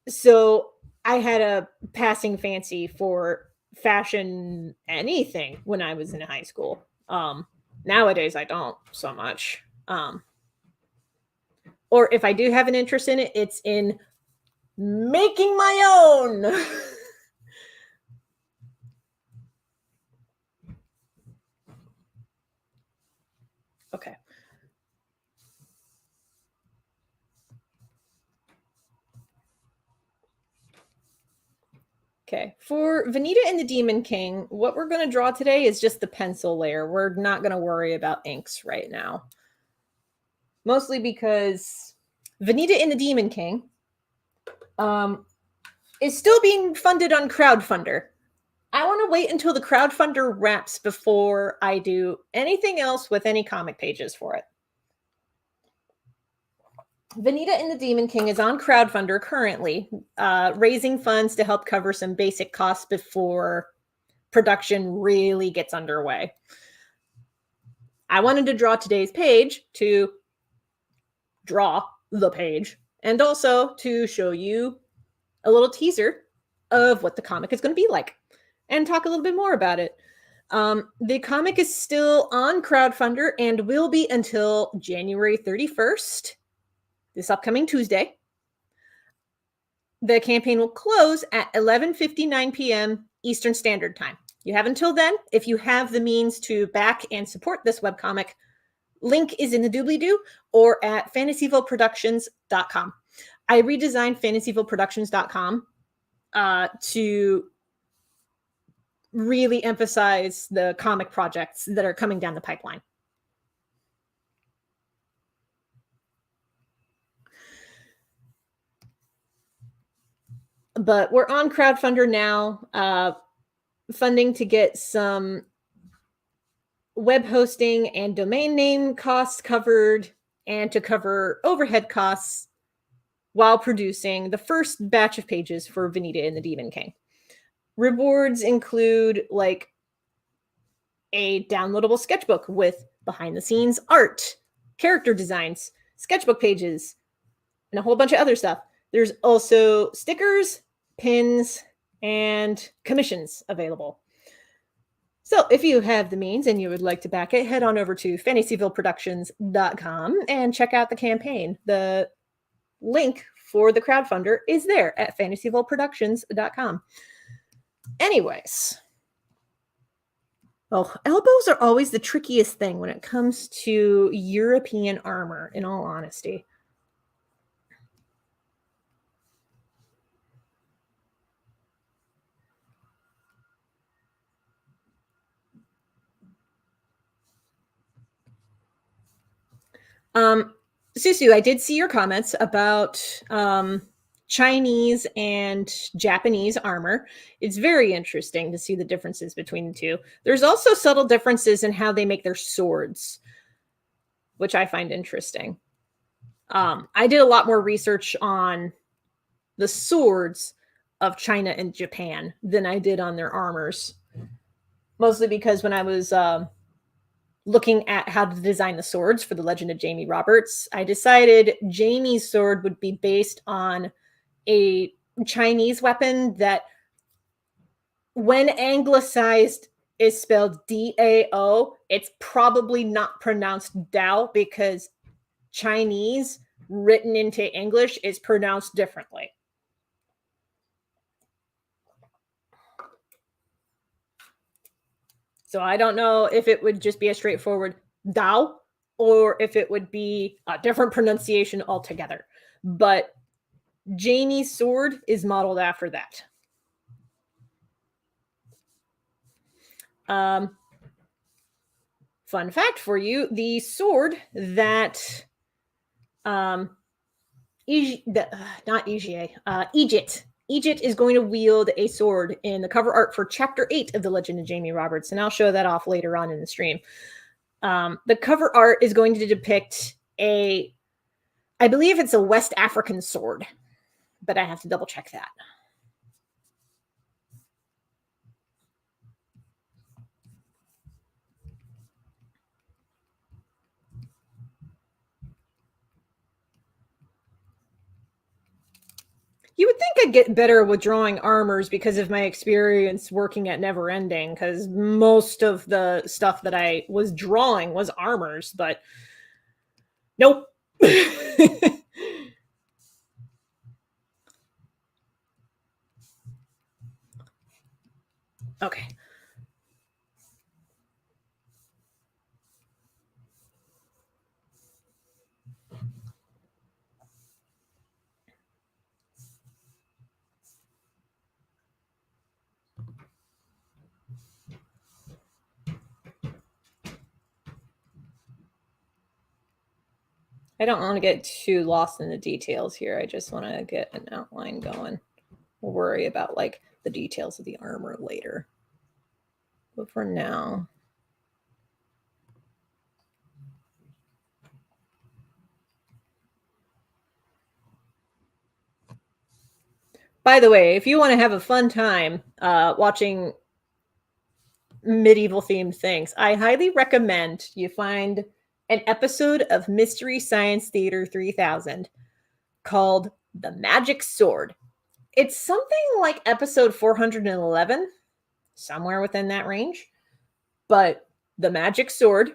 A: So I had a passing fancy for fashion anything when I was in high school. Nowadays, I don't so much. Or if I do have an interest in it, it's in making my own. Okay. Okay, for Vanita and the Demon King, what we're going to draw today is just the pencil layer. We're not going to worry about inks right now. Mostly because Vanita and the Demon King is still being funded on Crowdfundr. I want to wait until the Crowdfundr wraps before I do anything else with any comic pages for it. Vanita and the Demon King is on Crowdfundr currently, raising funds to help cover some basic costs before production really gets underway. I wanted to draw today's page to draw the page and also to show you a little teaser of what the comic is going to be like and talk a little bit more about it. The comic is still on Crowdfundr and will be until January 31st. This upcoming Tuesday. The campaign will close at 11:59 p.m. Eastern Standard Time. You have until then, if you have the means to back and support this webcomic. Link is in the doobly-doo or at fantasyvilleproductions.com. I redesigned fantasyvilleproductions.com to really emphasize the comic projects that are coming down the pipeline. But we're on Crowdfundr now, funding to get some web hosting and domain name costs covered and to cover overhead costs while producing the first batch of pages for Vanita and the Demon King. Rewards include like a downloadable sketchbook with behind-the-scenes art, character designs, sketchbook pages, and a whole bunch of other stuff. There's also stickers, pins, and commissions available. So if you have the means and you would like to back it, head on over to fantasyvilleproductions.com and check out the campaign. The link for the Crowdfundr is there at fantasyvilleproductions.com. Anyways. Oh, elbows are always the trickiest thing when it comes to European armor, in all honesty. Susu, I did see your comments about Chinese and Japanese armor. It's very interesting to see the differences between the two. There's also subtle differences in how they make their swords, which I find interesting. I did a lot more research on the swords of China and Japan than I did on their armors. Mostly because when I was looking at how to design the swords for The Legend of Jamie Roberts, I decided Jamie's sword would be based on a Chinese weapon that, when anglicized, is spelled D-A-O. It's probably not pronounced Dao because Chinese written into English is pronounced differently. So I don't know if it would just be a straightforward Dao or if it would be a different pronunciation altogether. But Jamie's sword is modeled after that. Fun fact for you, the sword that not Egypt is going to wield a sword in the cover art for Chapter 8 of The Legend of Jamie Roberts, and I'll show that off later on in the stream. The cover art is going to depict I believe it's a West African sword, but I have to double check that. You would think I'd get better with drawing armors because of my experience working at Neverending, because most of the stuff that I was drawing was armors, but nope. Okay. I don't want to get too lost in the details here. I just want to get an outline going. We'll worry about like the details of the armor later. But for now, by the way, if you want to have a fun time watching medieval themed things, I highly recommend you find an episode of Mystery Science Theater 3000 called The Magic Sword. It's something like episode 411, somewhere within that range. But The Magic Sword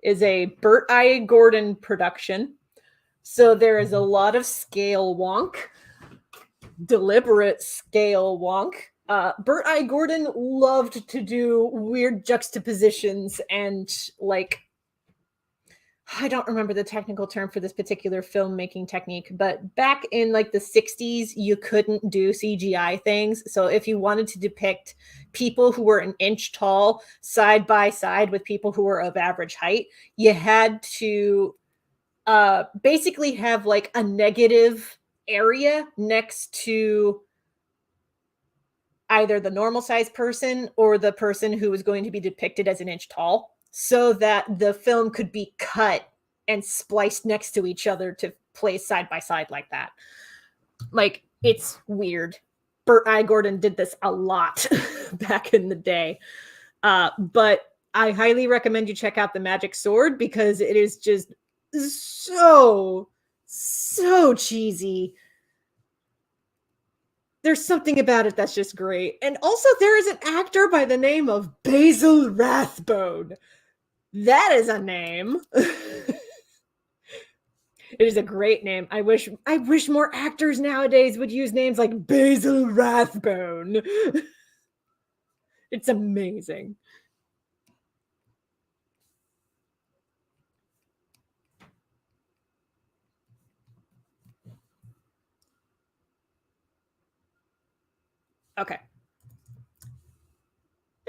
A: is a Bert I. Gordon production. So there is a lot of scale wonk, deliberate scale wonk. Bert I. Gordon loved to do weird juxtapositions and like, I don't remember the technical term for this particular filmmaking technique, but back in like the 60s, you couldn't do CGI things. So if you wanted to depict people who were an inch tall side by side with people who were of average height, you had to basically have like a negative area next to either the normal sized person or the person who was going to be depicted as an inch tall, so that the film could be cut and spliced next to each other to play side by side like that. Like, it's weird. Bert I. Gordon did this a lot back in the day. But I highly recommend you check out The Magic Sword because it is just so cheesy. There's something about it that's just great. And also there is an actor by the name of Basil Rathbone. That is a name. It is a great name. I wish more actors nowadays would use names like Basil Rathbone. It's amazing. Okay.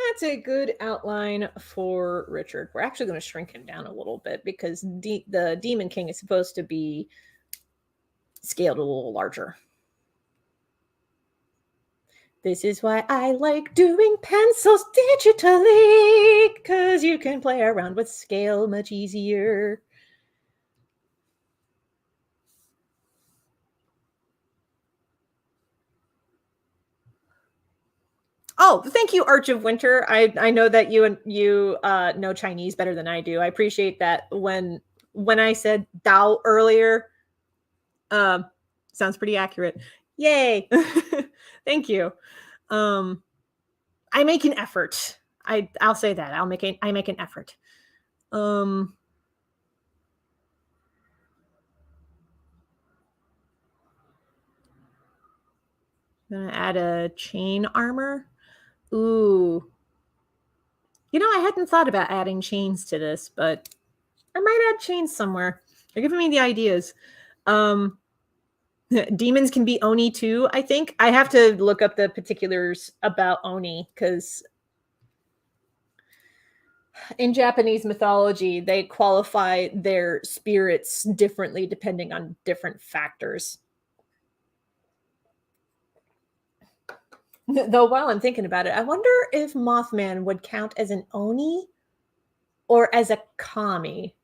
A: That's a good outline for Richard. We're actually going to shrink him down a little bit because the Demon King is supposed to be scaled a little larger. This is why I like doing pencils digitally, because you can play around with scale much easier. Oh, thank you, Arch of Winter. I know that you know Chinese better than I do. I appreciate that. When I said Dao earlier, sounds pretty accurate. Yay! Thank you. I make an effort. I'll say that. I make an effort. I'm gonna add a chain armor. Ooh. You know, I hadn't thought about adding chains to this, but I might add chains somewhere. They're giving me the ideas. Demons can be Oni too, I think. I have to look up the particulars about Oni because In Japanese mythology, they qualify their spirits differently depending on different factors. Though while I'm thinking about it, I wonder if Mothman would count as an Oni or as a kami.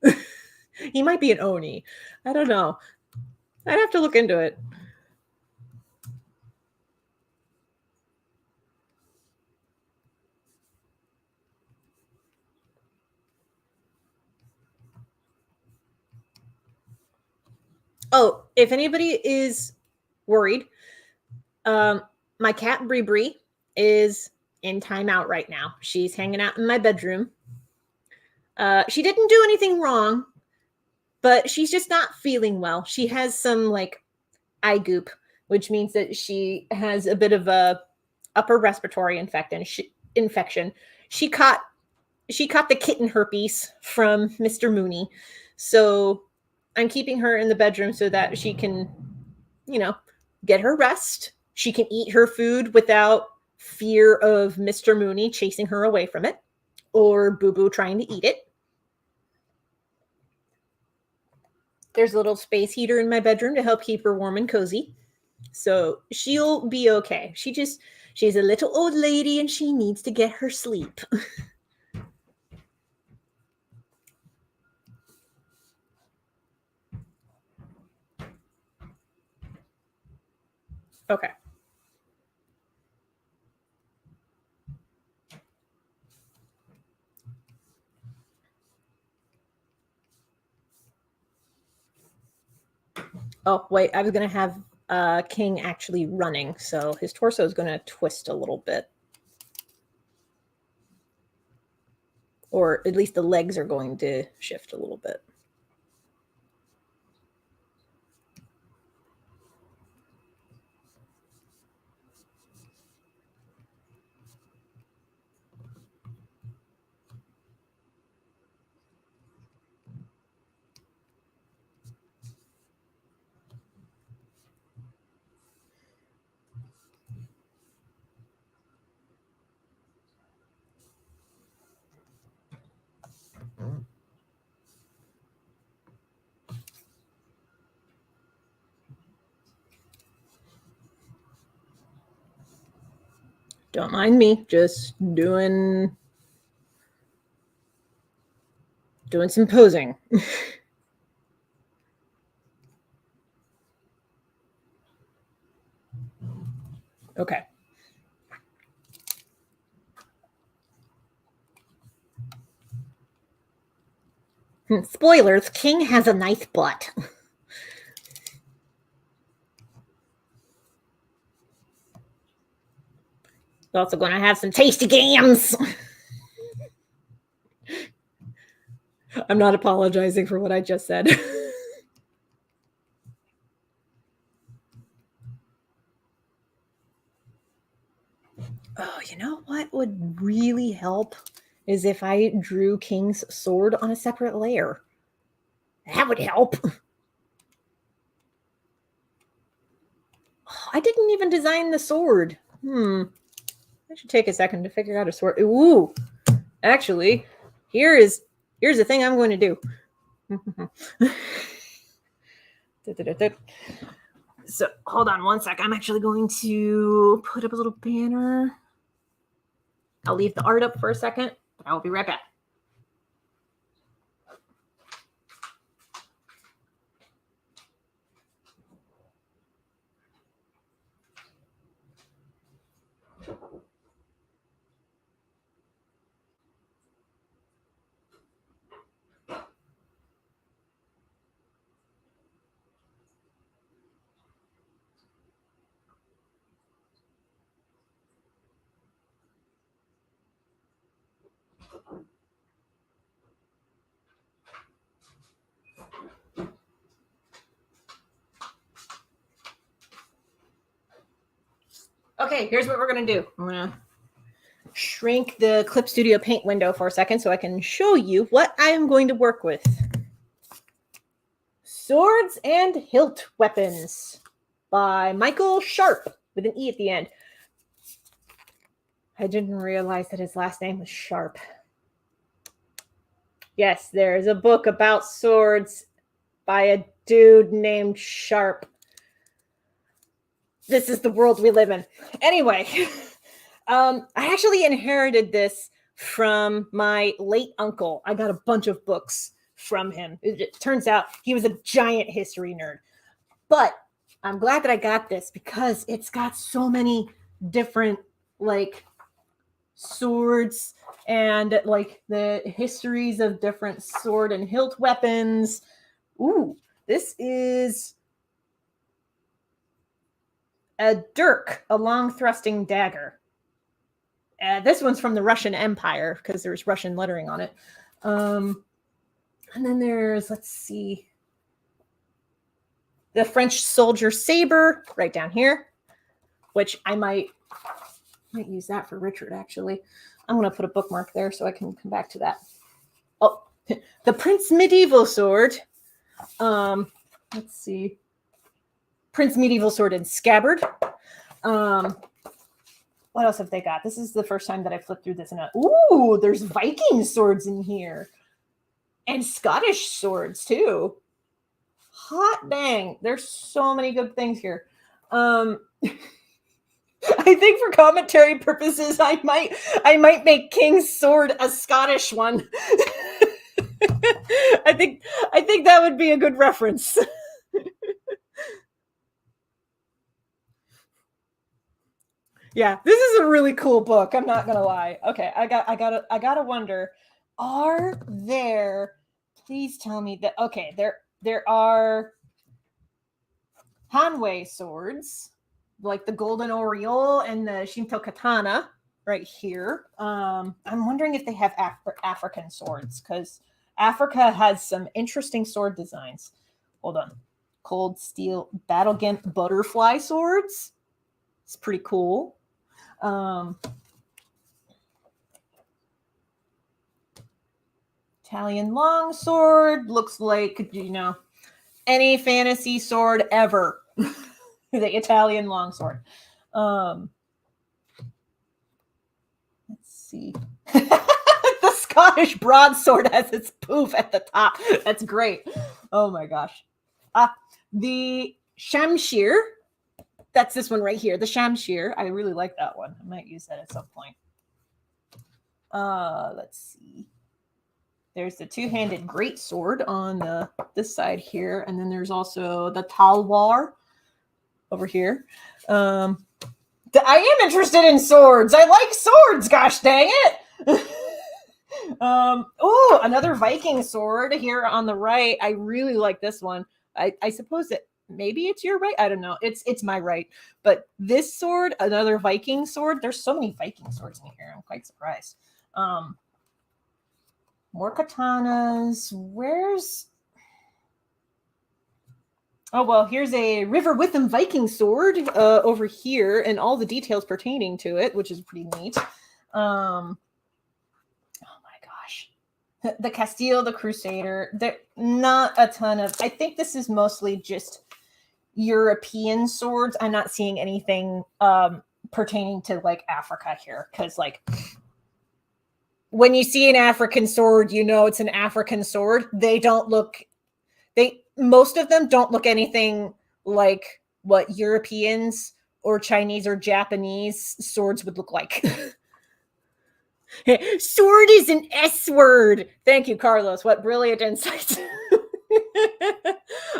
A: He might be an Oni. I don't know. I'd have to look into it. Oh, if anybody is worried, my cat Bree Bree is in timeout right now. She's hanging out in my bedroom. She didn't do anything wrong, but she's just not feeling well. She has some like eye goop, which means that she has a bit of a upper respiratory infection. She caught the kitten herpes from Mr. Mooney. So I'm keeping her in the bedroom so that she can, get her rest. She can eat her food without fear of Mr. Mooney chasing her away from it or Boo Boo trying to eat it. There's a little space heater in my bedroom to help keep her warm and cozy. So she'll be okay. She's a little old lady and she needs to get her sleep. Okay. Oh, wait, I was going to have King actually running, so his torso is going to twist a little bit. Or at least the legs are going to shift a little bit. Don't mind me, just doing some posing. Okay. Spoilers, King has a nice butt. He's also going to have some tasty gams. I'm not apologizing for what I just said. Oh, you know what would really help is if I drew King's sword on a separate layer. That would help. Oh, I didn't even design the sword. I should take a second to figure out a sword. Ooh, actually, here's the thing I'm going to do. So hold on one sec. I'm actually going to put up a little banner. I'll leave the art up for a second, but I'll be right back. Okay, here's what we're going to do. I'm going to shrink the Clip Studio Paint window for a second so I can show you what I am going to work with. Swords and Hilt Weapons by Michael Sharp with an E at the end. I didn't realize that his last name was Sharp. Yes, there's a book about swords by a dude named Sharp. This is the world we live in. Anyway, I actually inherited this from my late uncle. I got a bunch of books from him. It turns out he was a giant history nerd. But I'm glad that I got this because it's got so many different like swords and like the histories of different sword and hilt weapons. Ooh, this is a dirk, a long thrusting dagger. This one's from the Russian Empire because there's Russian lettering on it. And then there's, let's see, the French soldier saber right down here, which I might use that for Richard, actually. I'm going to put a bookmark there so I can come back to that. Oh, the Prince Medieval sword. Let's see. Prince Medieval sword and scabbard. What else have they got? This is the first time that I flipped through this. And ooh, there's Viking swords in here. And Scottish swords, too. Hot dang. There's so many good things here. I think for commentary purposes, I might make King's sword a Scottish one. I think that would be a good reference. Yeah, this is a really cool book. I'm not gonna lie. Okay, I gotta wonder. Are there? Please tell me that. Okay, there are Hanwei swords, like the Golden Oriole and the Shinto Katana, right here. I'm wondering if they have African swords because Africa has some interesting sword designs. Hold on, Cold Steel Battlegant butterfly swords. It's pretty cool. Italian longsword looks like, you know, any fantasy sword ever. The Italian longsword. Let's see. The Scottish broadsword has its poof at the top. That's great. Oh my gosh. The Shamshir. That's this one right here. The Shamshir. I really like that one. I might use that at some point. Let's see. There's the two-handed greatsword on this side here. And then there's also the Talwar over here. I am interested in swords. I like swords, gosh dang it. Oh, another Viking sword here on the right. I really like this one. I suppose that maybe it's your right. I don't know. It's my right. But this sword, another Viking sword. There's so many Viking swords in here. I'm quite surprised. More katanas. Where's... Oh, well, here's a River Witham Viking sword over here and all the details pertaining to it, which is pretty neat. Oh, my gosh. The Castile, the Crusader. There, not a ton of... I think this is mostly just European swords. I'm not seeing anything pertaining to, like, Africa here. Because, like... when you see an African sword, you know it's an African sword. Most of them don't look anything like what Europeans or Chinese or Japanese swords would look like. Sword is an S word. Thank you, Carlos. What brilliant insights.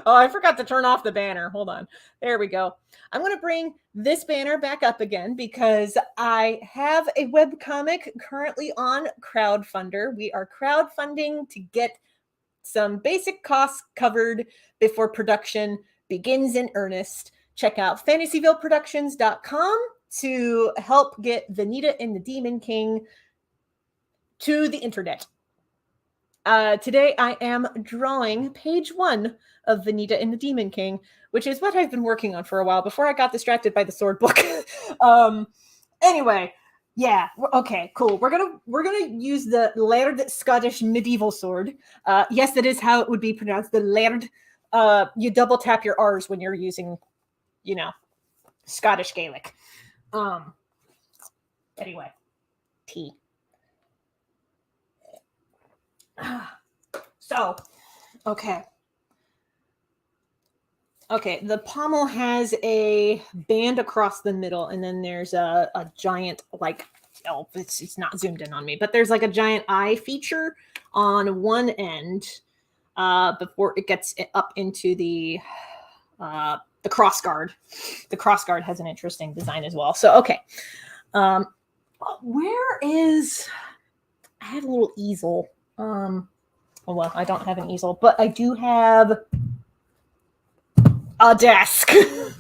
A: Oh, I forgot to turn off the banner. Hold on. There we go. I'm going to bring this banner back up again because I have a webcomic currently on Crowdfundr. We are crowdfunding to get some basic costs covered before production begins in earnest. Check out fantasyvilleproductions.com to help get Vanita and the Demon King to the internet. Today I am drawing page 1 of Vanita and the Demon King, which is what I've been working on for a while before I got distracted by the sword book. Anyway, yeah, okay, cool. We're gonna use the Laird Scottish medieval sword. Yes, that is how it would be pronounced. The Laird. You double tap your R's when you're using, you know, Scottish Gaelic. Anyway, tea. So, okay. Okay, the pommel has a band across the middle, and then there's a giant, like, oh, it's not zoomed in on me, but there's like a giant eye feature on one end before it gets up into the crossguard. The crossguard has an interesting design as well. So, okay. Where is... I had a little easel. Well, I don't have an easel, but I do have a desk. I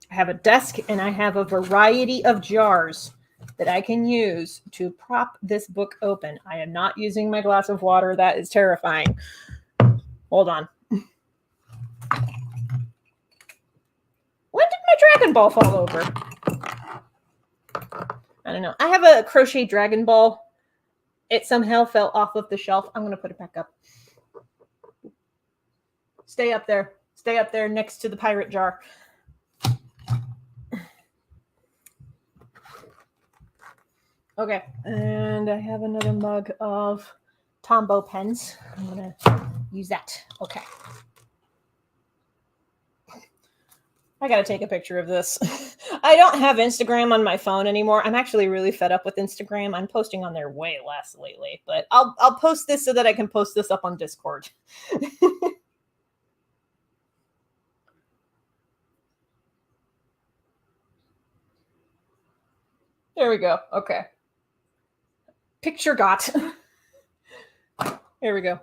A: have a desk and I have a variety of jars that I can use to prop this book open. I am not using my glass of water. That is terrifying. Hold on. When did my Dragon Ball fall over? I don't know. I have a crochet Dragon Ball. It somehow fell off of the shelf. I'm going to put it back up. Stay up there. Stay up there next to the pirate jar. Okay. And I have another mug of Tombow pens. I'm going to use that. Okay. I got to take a picture of this. I don't have Instagram on my phone anymore. I'm actually really fed up with Instagram. I'm posting on there way less lately, but I'll post this so that I can post this up on Discord. There we go. Okay. Picture got. There we go.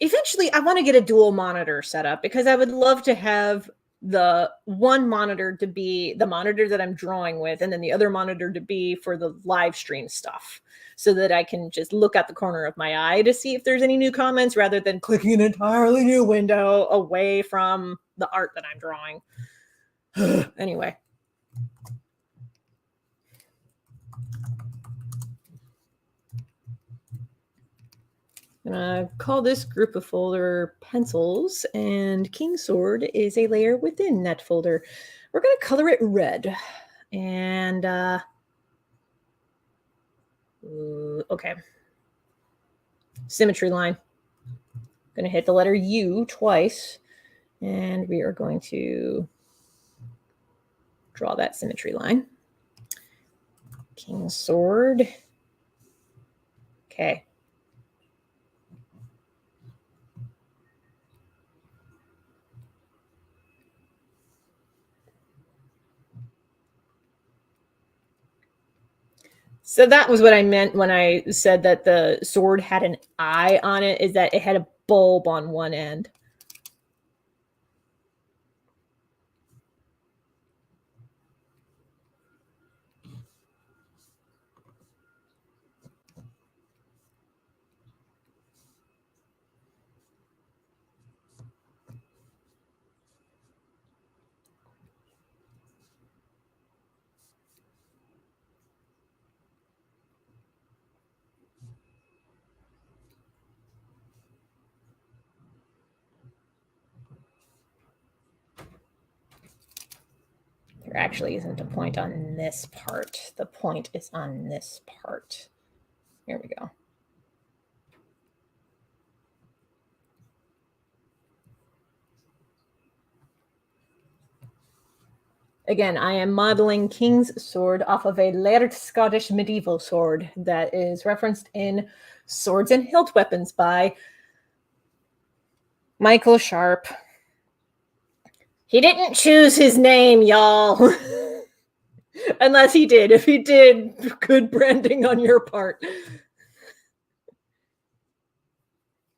A: Eventually, I want to get a dual monitor set up because I would love to have the one monitor to be the monitor that I'm drawing with, and then the other monitor to be for the live stream stuff, so that I can just look at the corner of my eye to see if there's any new comments rather than clicking an entirely new window away from the art that I'm drawing. Anyway. I'm going to call this group of folder pencils, and King Sword is a layer within that folder. We're going to color it red. And, okay. Symmetry line. Going to hit the letter U twice, and we are going to draw that symmetry line. King Sword. Okay. So that was what I meant when I said that the sword had an eye on it, is that it had a bulb on one end. There actually isn't a point on this part. The point is on this part. Here we go. Again, I am modeling King's Sword off of a layered Scottish medieval sword that is referenced in Swords and Hilt Weapons by Michael Sharp. He didn't choose his name, y'all. Unless he did. If he did, good branding on your part.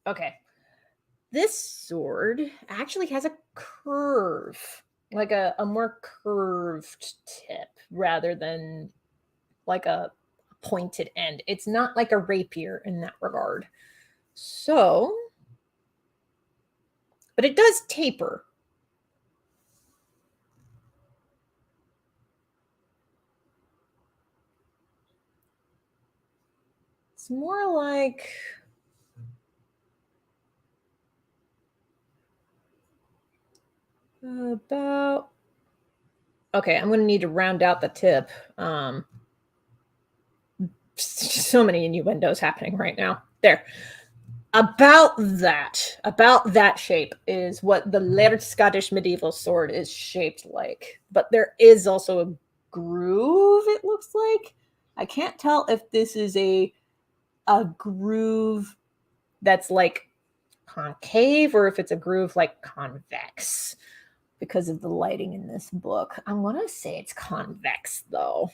A: Okay. This sword actually has a curve, like a more curved tip rather than like a pointed end. It's not like a rapier in that regard. So, but it does taper. It's more like about... Okay, I'm going to need to round out the tip. So many innuendos happening right now. There. About that shape is what the layered Scottish medieval sword is shaped like. But there is also a groove, it looks like. I can't tell if this is a groove that's like concave or if it's a groove like convex because of the lighting in this book. I want to say it's convex though.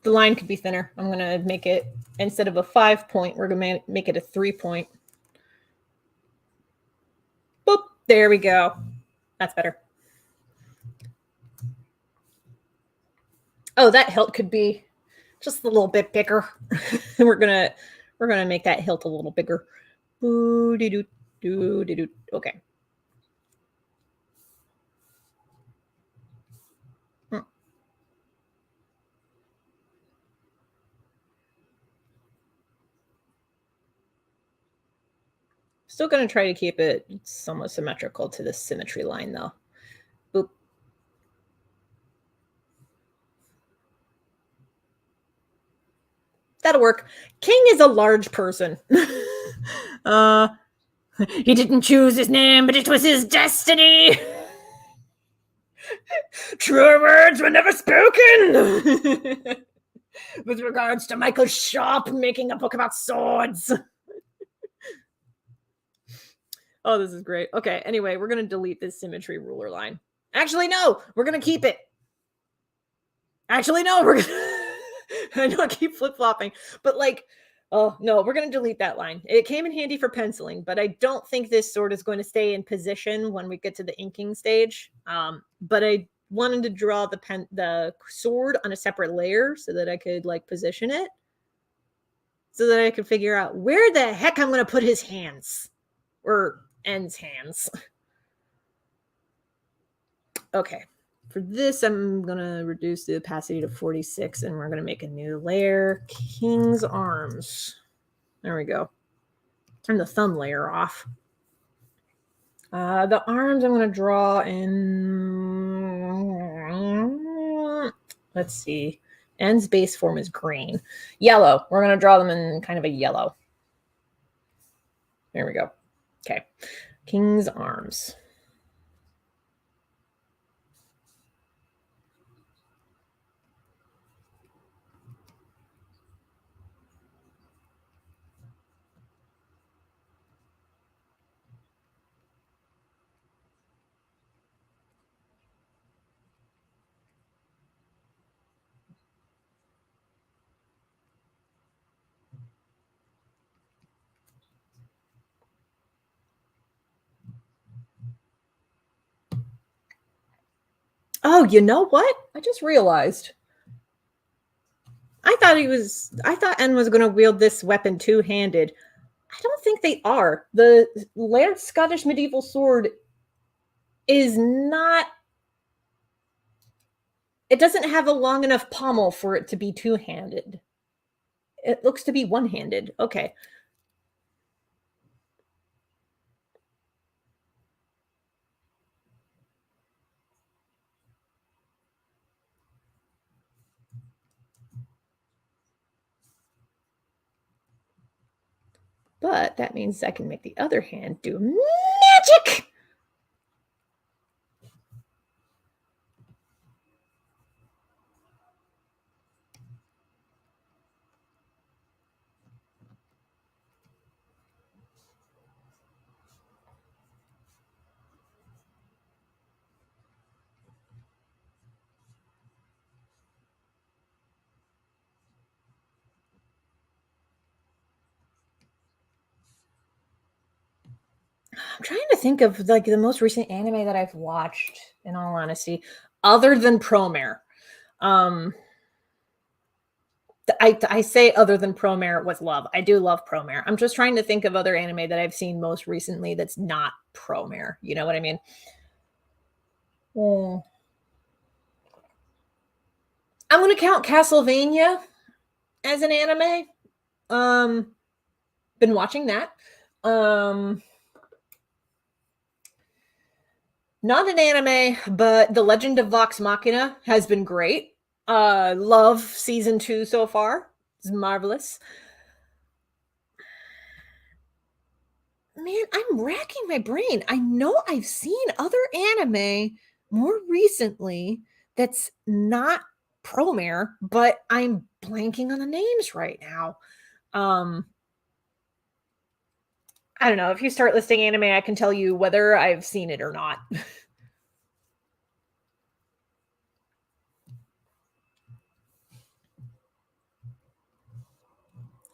A: The line could be thinner. I'm going to make it, instead of a 5-point, we're going to make it a 3-point. Boop. There we go. That's better. Oh, that hilt could be just a little bit bigger. we're gonna make that hilt a little bigger. Okay. Still going to try to keep it somewhat symmetrical to the symmetry line, though. Boop. That'll work. King is a large person. He didn't choose his name, but it was his destiny. Truer words were never spoken. With regards to Michael Sharp making a book about swords. Oh, this is great. Okay, anyway, we're going to delete this symmetry ruler line. Actually, no, we're going to keep it. Actually, no, we're going to... I know I keep flip-flopping, but like, oh, no, we're going to delete that line. It came in handy for penciling, but I don't think this sword is going to stay in position when we get to the inking stage. But I wanted to draw the sword on a separate layer so that I could like position it so that I could figure out where the heck I'm going to put his hands or N's hands. Okay. For this, I'm going to reduce the opacity to 46, and we're going to make a new layer. King's arms. There we go. Turn the thumb layer off. The arms I'm going to draw in... Let's see. N's base form is green. Yellow. We're going to draw them in kind of a yellow. There we go. Okay. King's arms. Oh, you know what? I just realized. I thought N was going to wield this weapon two-handed. I don't think they are. The layered Scottish medieval sword is not... It doesn't have a long enough pommel for it to be two-handed. It looks to be one-handed. Okay. But that means I can make the other hand do magic. I'm trying to think of like the most recent anime that I've watched, in all honesty, other than Promare. I say other than Promare with love. I do love Promare. I'm just trying to think of other anime that I've seen most recently that's not Promare. You know what I mean? I'm going to count Castlevania as an anime. Been watching that. Not an anime, but The Legend of Vox Machina has been great. Love season 2 so far. It's marvelous. Man, I'm racking my brain. I know I've seen other anime more recently that's not Promare, but I'm blanking on the names right now. I don't know. If you start listing anime, I can tell you whether I've seen it or not.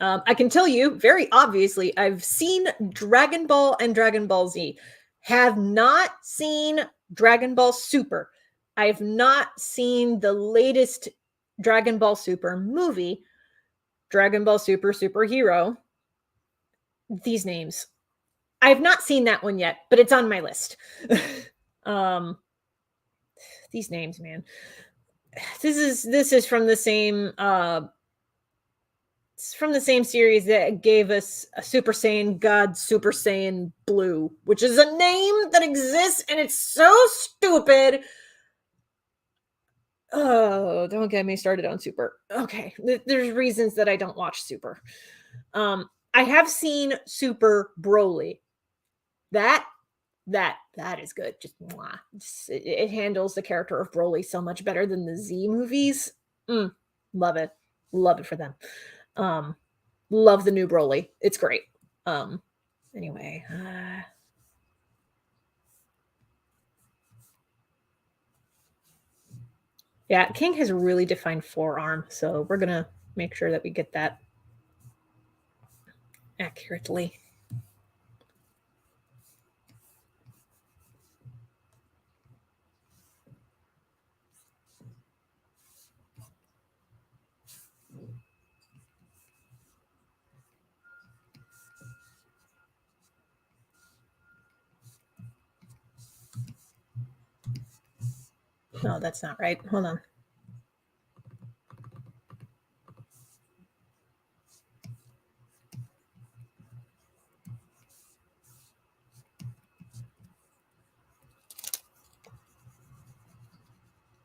A: I can tell you very obviously, I've seen Dragon Ball and Dragon Ball Z. Have not seen Dragon Ball Super. I've not seen the latest Dragon Ball Super movie, Dragon Ball Super Superhero. These names. I've not seen that one yet, but it's on my list. These names, man. This is from the same it's from the same series that gave us a Super Saiyan God Super Saiyan Blue, which is a name that exists and it's so stupid. Oh, don't get me started on Super. Okay, there's reasons that I don't watch Super. I have seen Super Broly. That is good. Just mwah. It handles the character of Broly so much better than the Z movies. Love it for them. Love the new Broly. It's great. Anyway, yeah, King has a really defined forearm, so we're gonna make sure that we get that accurately. No, that's not right. Hold on.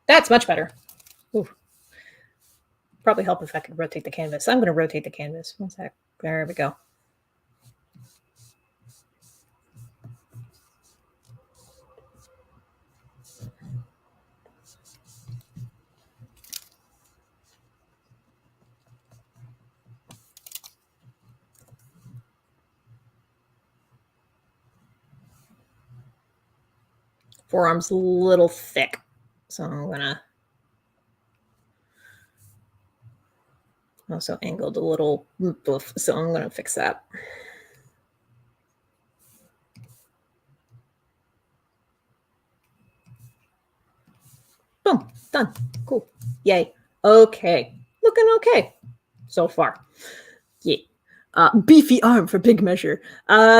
A: That's much better. Ooh. Probably help if I could rotate the canvas. I'm going to rotate the canvas. One sec. There we go. Forearm's a little thick, so I'm going to also angled a little boof, so I'm going to fix that. Boom, done. Cool. Yay. Okay. Looking okay so far. Yeah. Beefy arm for big measure.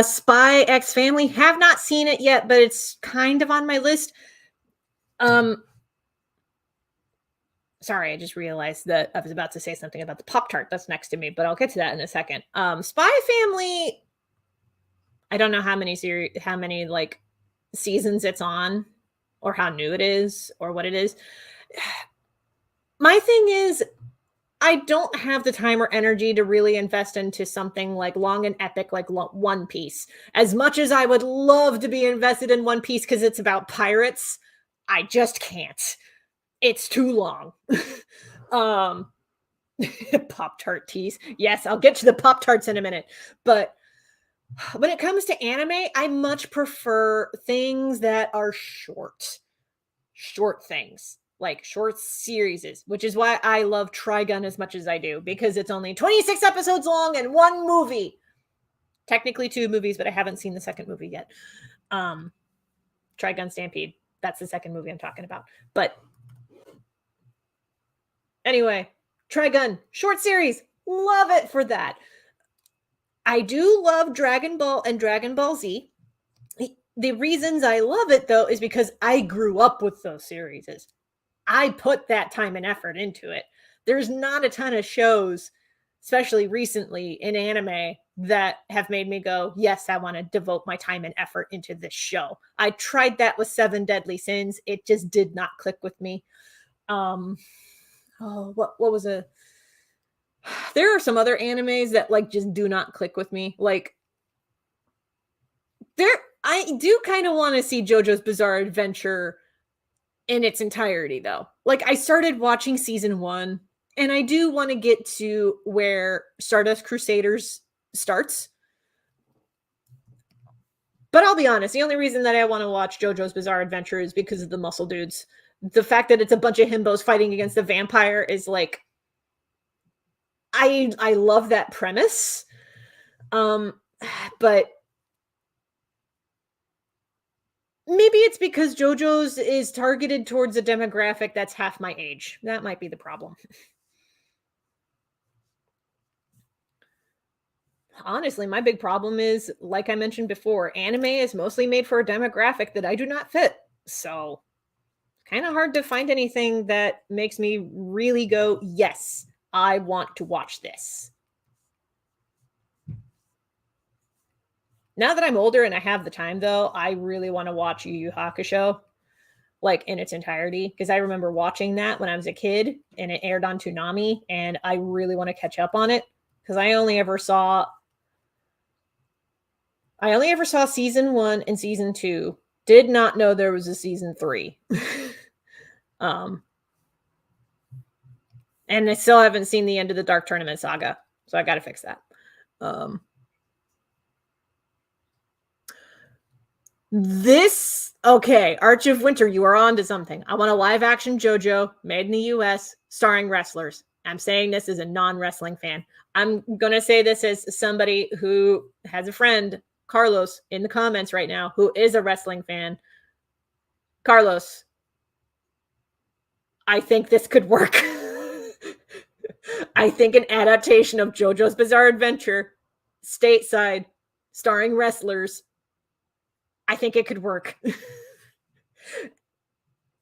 A: Spy X Family. Have not seen it yet, but it's kind of on my list. Sorry, I just realized that I was about to say something about the Pop-Tart that's next to me, but I'll get to that in a second. Spy Family, I don't know how many like seasons it's on, or how new it is, or what it is. My thing is, I don't have the time or energy to really invest into something like long and epic like One Piece. As much as I would love to be invested in One Piece because it's about pirates, I just can't. It's too long. Pop-Tart tease. Yes, I'll get to the Pop-Tarts in a minute. But when it comes to anime, I much prefer things that are short things, like short series, which is why I love Trigun as much as I do, because it's only 26 episodes long and one movie. Technically 2 movies, but I haven't seen the second movie yet. Trigun Stampede. That's the second movie I'm talking about. But anyway, Trigun, short series. Love it for that. I do love Dragon Ball and Dragon Ball Z. The reasons I love it, though, is because I grew up with those series. I put that time and effort into it. There's not a ton of shows, especially recently in anime, that have made me go, yes, I want to devote my time and effort into this show. I tried that with Seven Deadly Sins. It just did not click with me. What was a there are some other animes that like just do not click with me. Like I do kind of want to see JoJo's Bizarre Adventure in its entirety though. Like I started watching season 1 and I do want to get to where Stardust Crusaders starts. But I'll be honest, the only reason that I want to watch JoJo's Bizarre Adventure is because of the muscle dudes. The fact that it's a bunch of himbos fighting against a vampire is like I love that premise. But maybe it's because JoJo's is targeted towards a demographic that's half my age. That might be the problem. Honestly, my big problem is, like I mentioned before, anime is mostly made for a demographic that I do not fit. So, kind of hard to find anything that makes me really go, yes, I want to watch this. Now that I'm older and I have the time, though, I really want to watch Yu Yu Hakusho, like in its entirety, because I remember watching that when I was a kid and it aired on Toonami, and I really want to catch up on it because I only ever saw season 1 and season 2. Did not know there was a season 3. And I still haven't seen the end of the Dark Tournament saga, so I got to fix that. Arch of Winter, you are on to something. I want a live action JoJo made in the US starring wrestlers. I'm saying this as a non-wrestling fan. I'm going to say this as somebody who has a friend, Carlos, in the comments right now, who is a wrestling fan. Carlos, I think this could work. I think an adaptation of JoJo's Bizarre Adventure, stateside, starring wrestlers, I think it could work.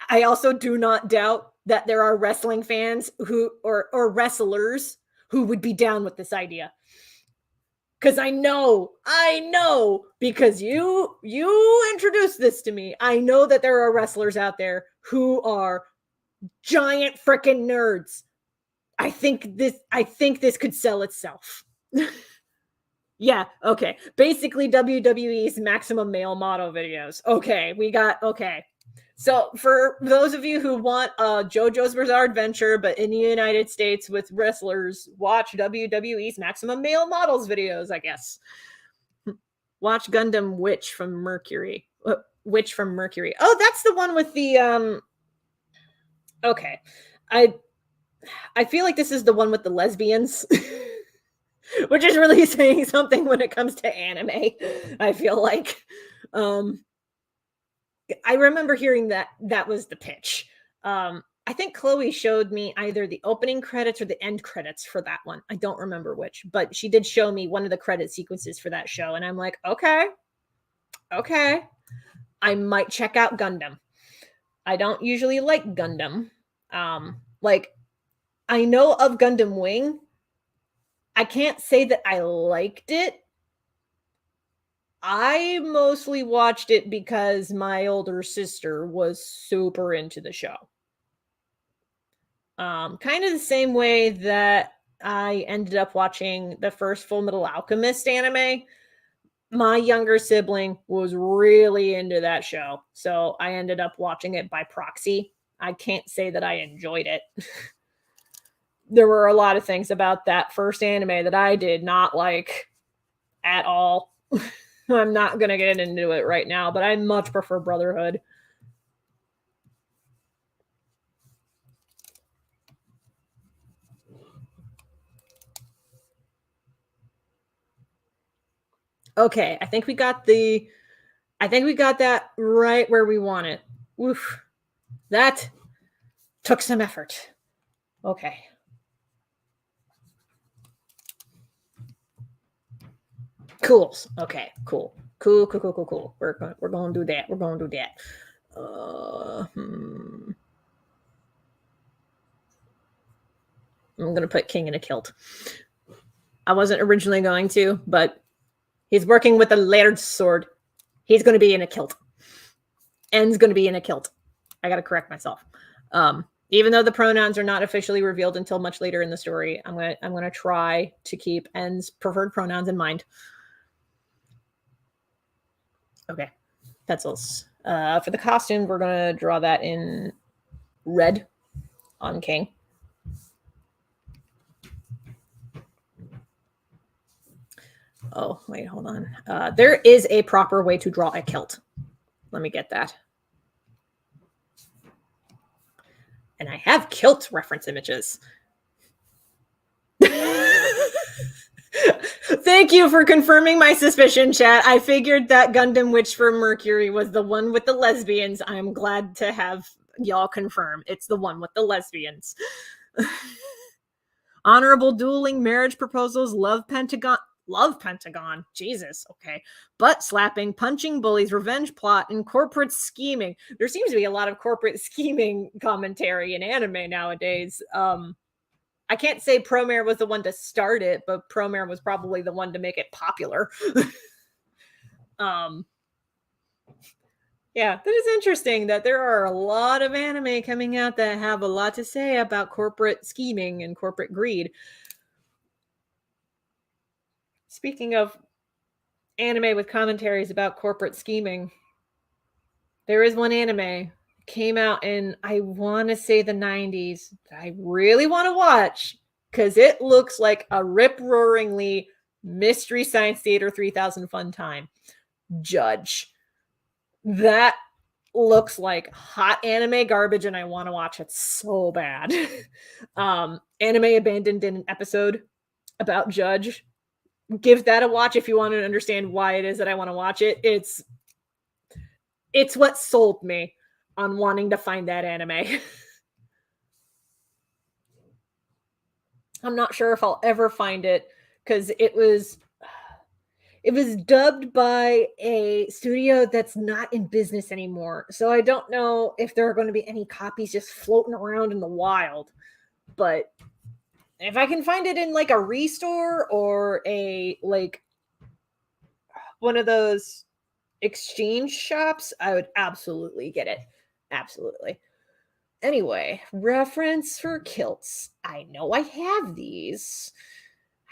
A: I also do not doubt that there are wrestling fans who or wrestlers who would be down with this idea. Because I know, because you introduced this to me. I know that there are wrestlers out there who are giant freaking nerds. I think this could sell itself. Yeah, okay. Basically WWE's maximum male model videos. Okay. So for those of you who want JoJo's Bizarre Adventure, but in the United States with wrestlers, watch WWE's maximum male models videos, I guess. Watch Gundam Witch from Mercury. Witch from Mercury. Oh, that's the one with the okay. I feel like this is the one with the lesbians. Which is really saying something when it comes to anime, I feel like. I remember hearing that was the pitch. I think Chloe showed me either the opening credits or the end credits for that one. I don't remember which, but she did show me one of the credit sequences for that show. And I'm like, okay. I might check out Gundam. I don't usually like Gundam. Like, I know of Gundam Wing. I can't say that I liked it. I mostly watched it because my older sister was super into the show. Kind of the same way that I ended up watching the first Full Metal Alchemist anime. My younger sibling was really into that show, so I ended up watching it by proxy. I can't say that I enjoyed it. There were a lot of things about that first anime that I did not like at all. I'm not going to get into it right now, but I much prefer Brotherhood. Okay, I think we got that right where we want it. Oof. That took some effort. Okay. Cool. Okay, cool. Cool. We're going to do that. I'm going to put King in a kilt. I wasn't originally going to, but he's working with a laird's sword. He's going to be in a kilt. N's going to be in a kilt. I got to correct myself. Even though the pronouns are not officially revealed until much later in the story, I'm gonna try to keep N's preferred pronouns in mind. Okay, pencils. For the costume, we're gonna draw that in red on King. Oh, wait, hold on. There is a proper way to draw a kilt. Let me get that. And I have kilt reference images. Thank you for confirming my suspicion, chat. I figured that Gundam Witch for Mercury was the one with the lesbians. I'm glad to have y'all confirm. It's the one with the lesbians. Honorable dueling, marriage proposals, love pentagon. Love Pentagon. Jesus. Okay. Butt slapping, punching bullies, revenge plot, and corporate scheming. There seems to be a lot of corporate scheming commentary in anime nowadays. I can't say Promare was the one to start it, but Promare was probably the one to make it popular. Yeah, that is interesting that there are a lot of anime coming out that have a lot to say about corporate scheming and corporate greed. Speaking of anime with commentaries about corporate scheming, there is one anime came out in, I want to say, the 90s that I really want to watch because it looks like a rip-roaringly Mystery Science Theater 3000 fun time. Judge. That looks like hot anime garbage and I want to watch it so bad. Anime abandoned in an episode about Judge. Give that a watch if you want to understand why it is that I want to watch it. It's what sold me on wanting to find that anime. I'm not sure if I'll ever find it because it was dubbed by a studio that's not in business anymore. So I don't know if there are going to be any copies just floating around in the wild. But if I can find it in like a restore or a like one of those exchange shops, I would absolutely get it. Absolutely. Anyway, reference for kilts. I know I have these.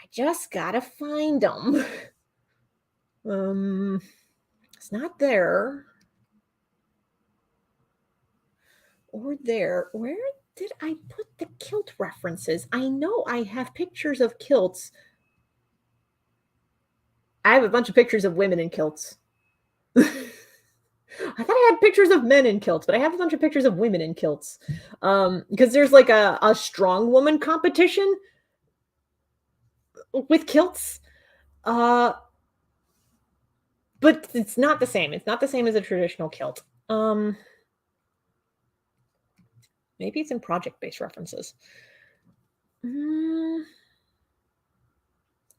A: I just gotta find them. It's not there. Or there. Where did I put the kilt references? I know I have pictures of kilts. I have a bunch of pictures of women in kilts. I thought I had pictures of men in kilts, but I have a bunch of pictures of women in kilts. Because there's like a strong woman competition with kilts. But it's not the same. It's not the same as a traditional kilt. Maybe it's in project-based references. I'm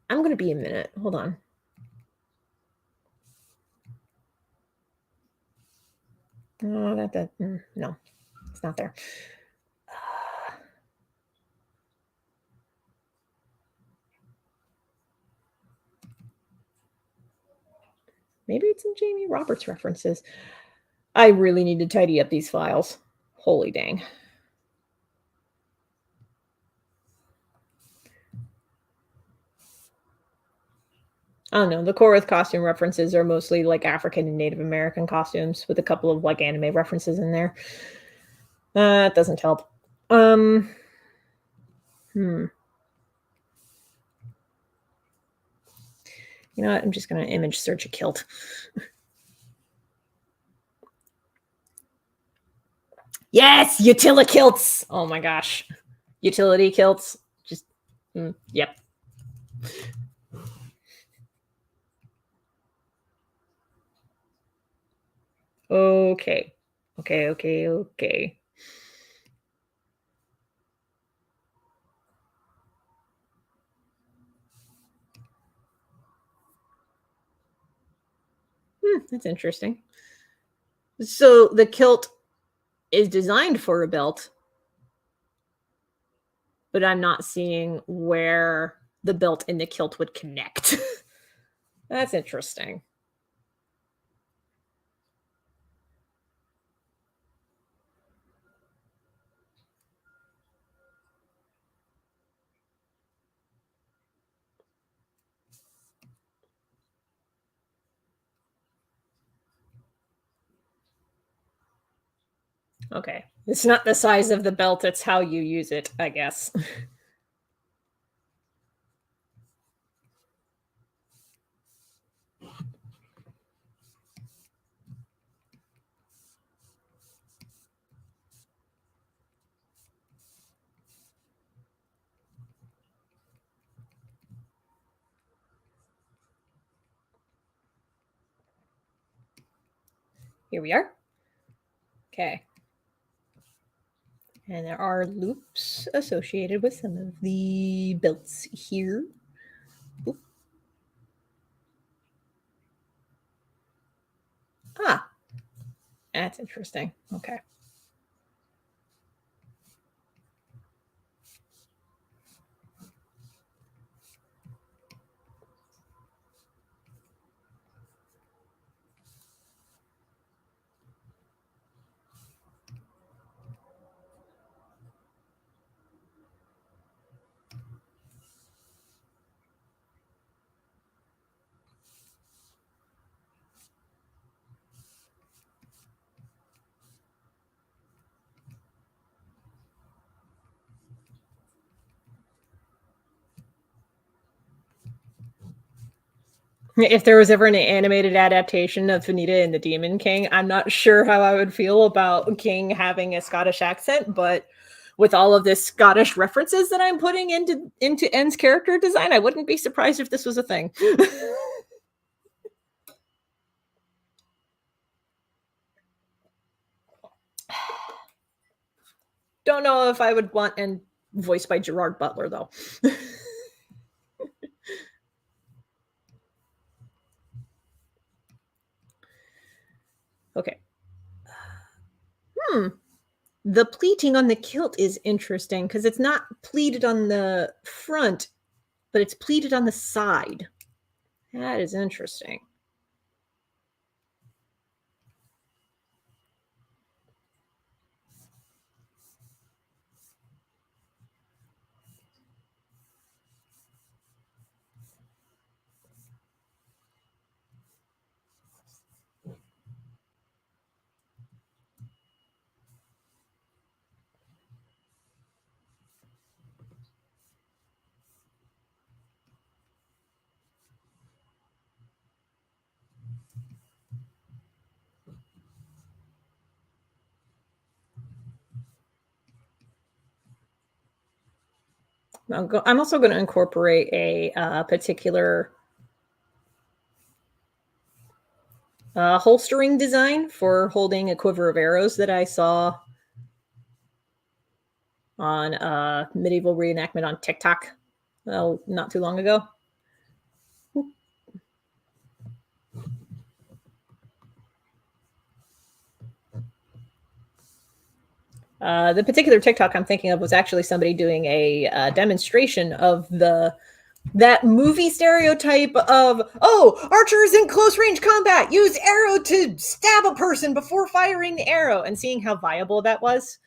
A: going to be a minute. Hold on. No, no, it's not there. Maybe it's in Jamie Roberts references. I really need to tidy up these files. Holy dang. I don't know. The Korith costume references are mostly like African and Native American costumes with a couple of like anime references in there. That doesn't help. You know what? I'm just going to image search a kilt. Yes, utility kilts. Oh my gosh. Utility kilts. Just, yep. Okay. That's interesting. So the kilt is designed for a belt, but I'm not seeing where the belt and the kilt would connect. That's interesting. Okay. It's not the size of the belt, it's how you use it, I guess. Here we are. Okay. And there are loops associated with some of the belts here. Oop. Ah, that's interesting. Okay. If there was ever an animated adaptation of Vanita and the Demon King, I'm not sure how I would feel about King having a Scottish accent, but with all of this Scottish references that I'm putting into N's character design, I wouldn't be surprised if this was a thing. Don't know if I would want N voiced by Gerard Butler, though. Okay. The pleating on the kilt is interesting because it's not pleated on the front, but it's pleated on the side. That is interesting. I'm also going to incorporate a particular holstering design for holding a quiver of arrows that I saw on medieval reenactment on TikTok not too long ago. The particular TikTok I'm thinking of was actually somebody doing a demonstration of that movie stereotype of, oh, archers in close range combat use arrow to stab a person before firing the arrow, and seeing how viable that was.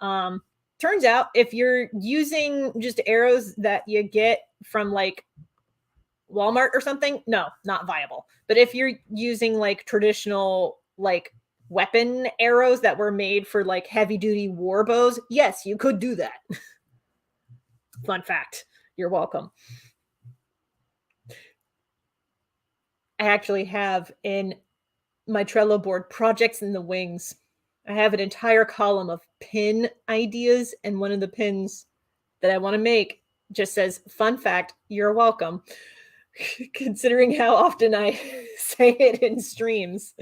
A: Turns out if you're using just arrows that you get from like Walmart or something, no, not viable. But if you're using like traditional like weapon arrows that were made for like heavy duty war bows, yes, you could do that. Fun fact. You're welcome. I actually have in my Trello board projects in the wings. I have an entire column of pin ideas, and one of the pins that I want to make just says, fun fact, you're welcome. Considering how often I say it in streams.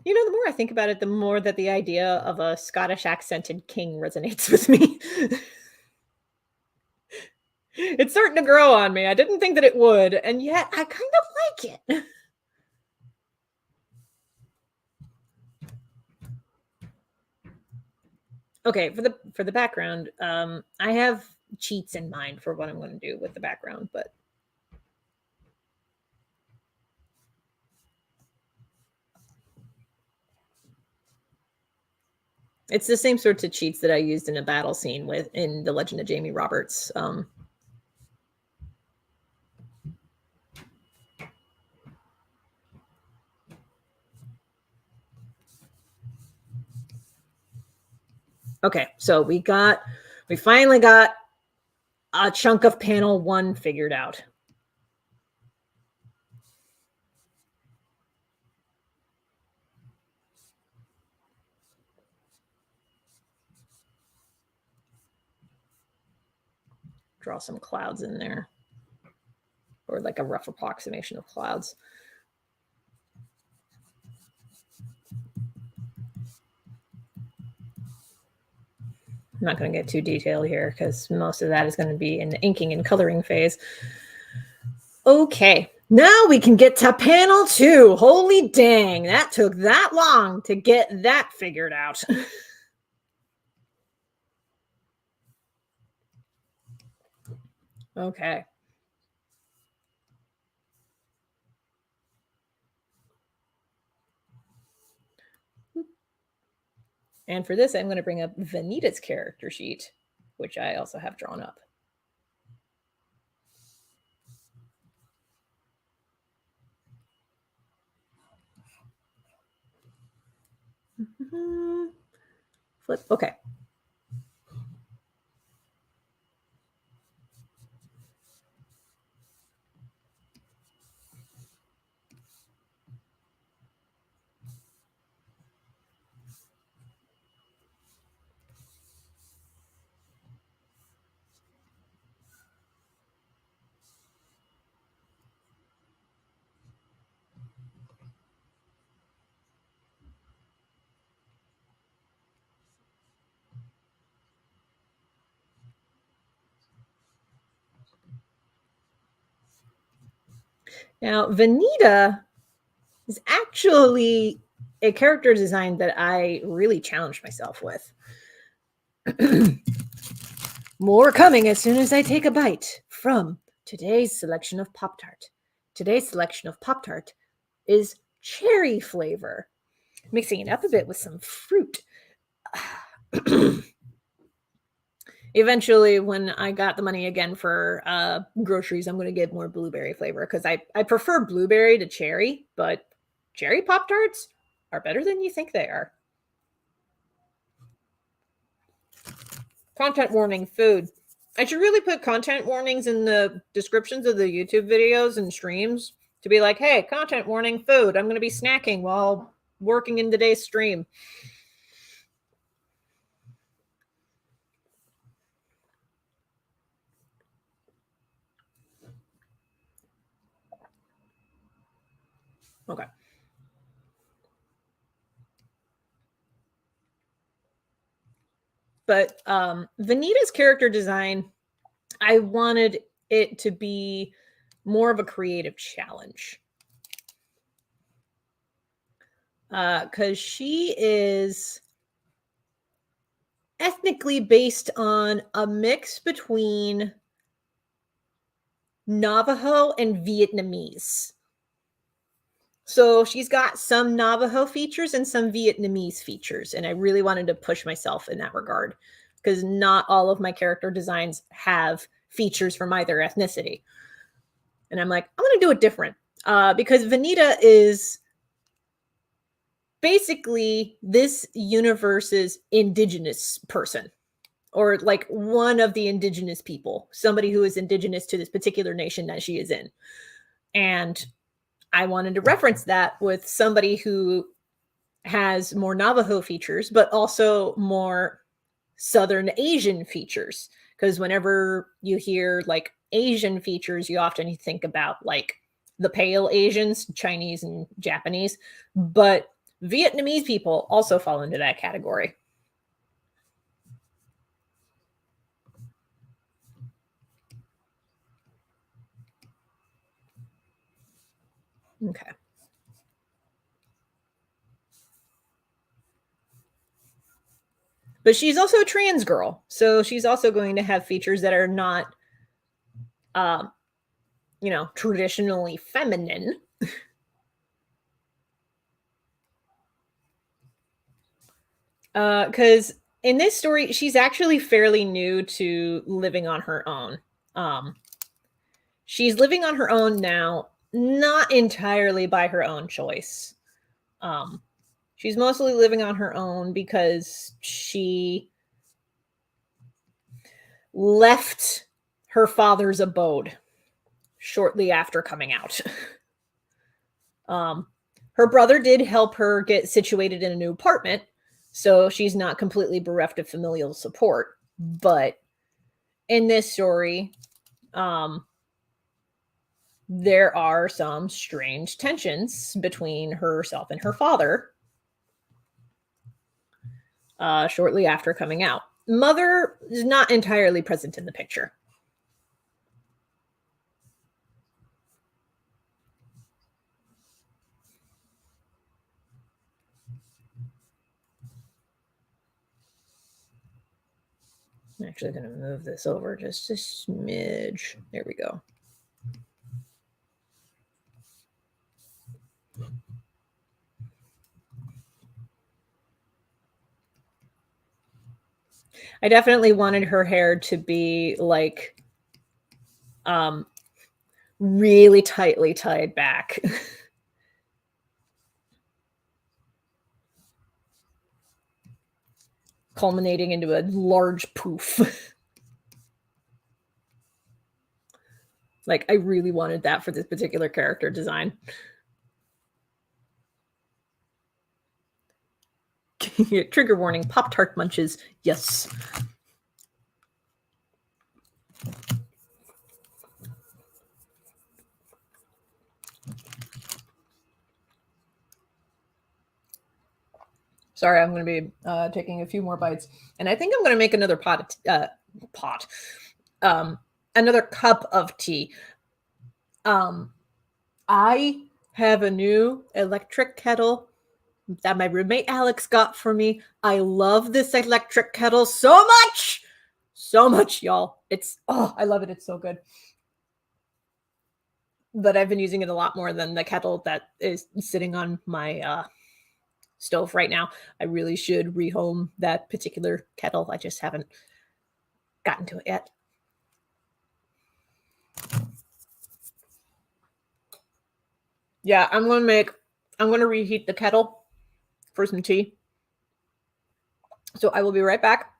A: You know, the more I think about it, the more that the idea of a Scottish accented king resonates with me. It's starting to grow on me. I didn't think that it would, and yet I kind of like it. Okay, for the background, I have cheats in mind for what I'm going to do with the background, but it's the same sorts of cheats that I used in a battle scene with in The Legend of Jamie Roberts. Okay, so we finally got a chunk of panel 1 figured out. Draw some clouds in there, or like a rough approximation of clouds. I'm not going to get too detailed here because most of that is going to be in the inking and coloring phase. Okay, now we can get to panel 2. Holy dang, that took that long to get that figured out. Okay. And for this, I'm going to bring up Vanita's character sheet, which I also have drawn up. Flip. Okay. Now, Vanita is actually a character design that I really challenged myself with. More coming as soon as I take a bite from today's selection of Pop-Tart. Today's selection of Pop-Tart is cherry flavor. Mixing it up a bit with some fruit. Eventually, when I got the money again for groceries, I'm going to get more blueberry flavor because I prefer blueberry to cherry, but cherry Pop-Tarts are better than you think they are. Content warning, food. I should really put content warnings in the descriptions of the YouTube videos and streams to be like, hey, content warning, food. I'm going to be snacking while working in today's stream. Okay. But Vanita's character design, I wanted it to be more of a creative challenge. Because she is ethnically based on a mix between Navajo and Vietnamese. So she's got some Navajo features and some Vietnamese features. And I really wanted to push myself in that regard because not all of my character designs have features from either ethnicity. And I'm like, I'm going to do it different because Vanita is basically this universe's indigenous person, or like one of the indigenous people, somebody who is indigenous to this particular nation that she is in. And I wanted to reference that with somebody who has more Navajo features, but also more Southern Asian features. Because whenever you hear like Asian features, you often think about like the pale Asians, Chinese and Japanese. But Vietnamese people also fall into that category. Okay. But she's also a trans girl, so she's also going to have features that are not, traditionally feminine. Because in this story, she's actually fairly new to living on her own. She's living on her own now, not entirely by her own choice. She's mostly living on her own because she left her father's abode shortly after coming out. Her brother did help her get situated in a new apartment, so she's not completely bereft of familial support. But in this story, there are some strange tensions between herself and her father shortly after coming out. Mother is not entirely present in the picture. I'm actually going to move this over just a smidge. There we go. I definitely wanted her hair to be like really tightly tied back. Culminating into a large poof. Like, I really wanted that for this particular character design. Trigger warning, Pop-Tart munches. Yes. Sorry, I'm going to be taking a few more bites. And I think I'm going to make another another cup of tea. I have a new electric kettle that my roommate Alex got for me. I love this electric kettle so much. So much, y'all. I love it. It's so good. But I've been using it a lot more than the kettle that is sitting on my stove right now. I really should rehome that particular kettle. I just haven't gotten to it yet. Yeah, I'm going to reheat the kettle for some tea. So I will be right back.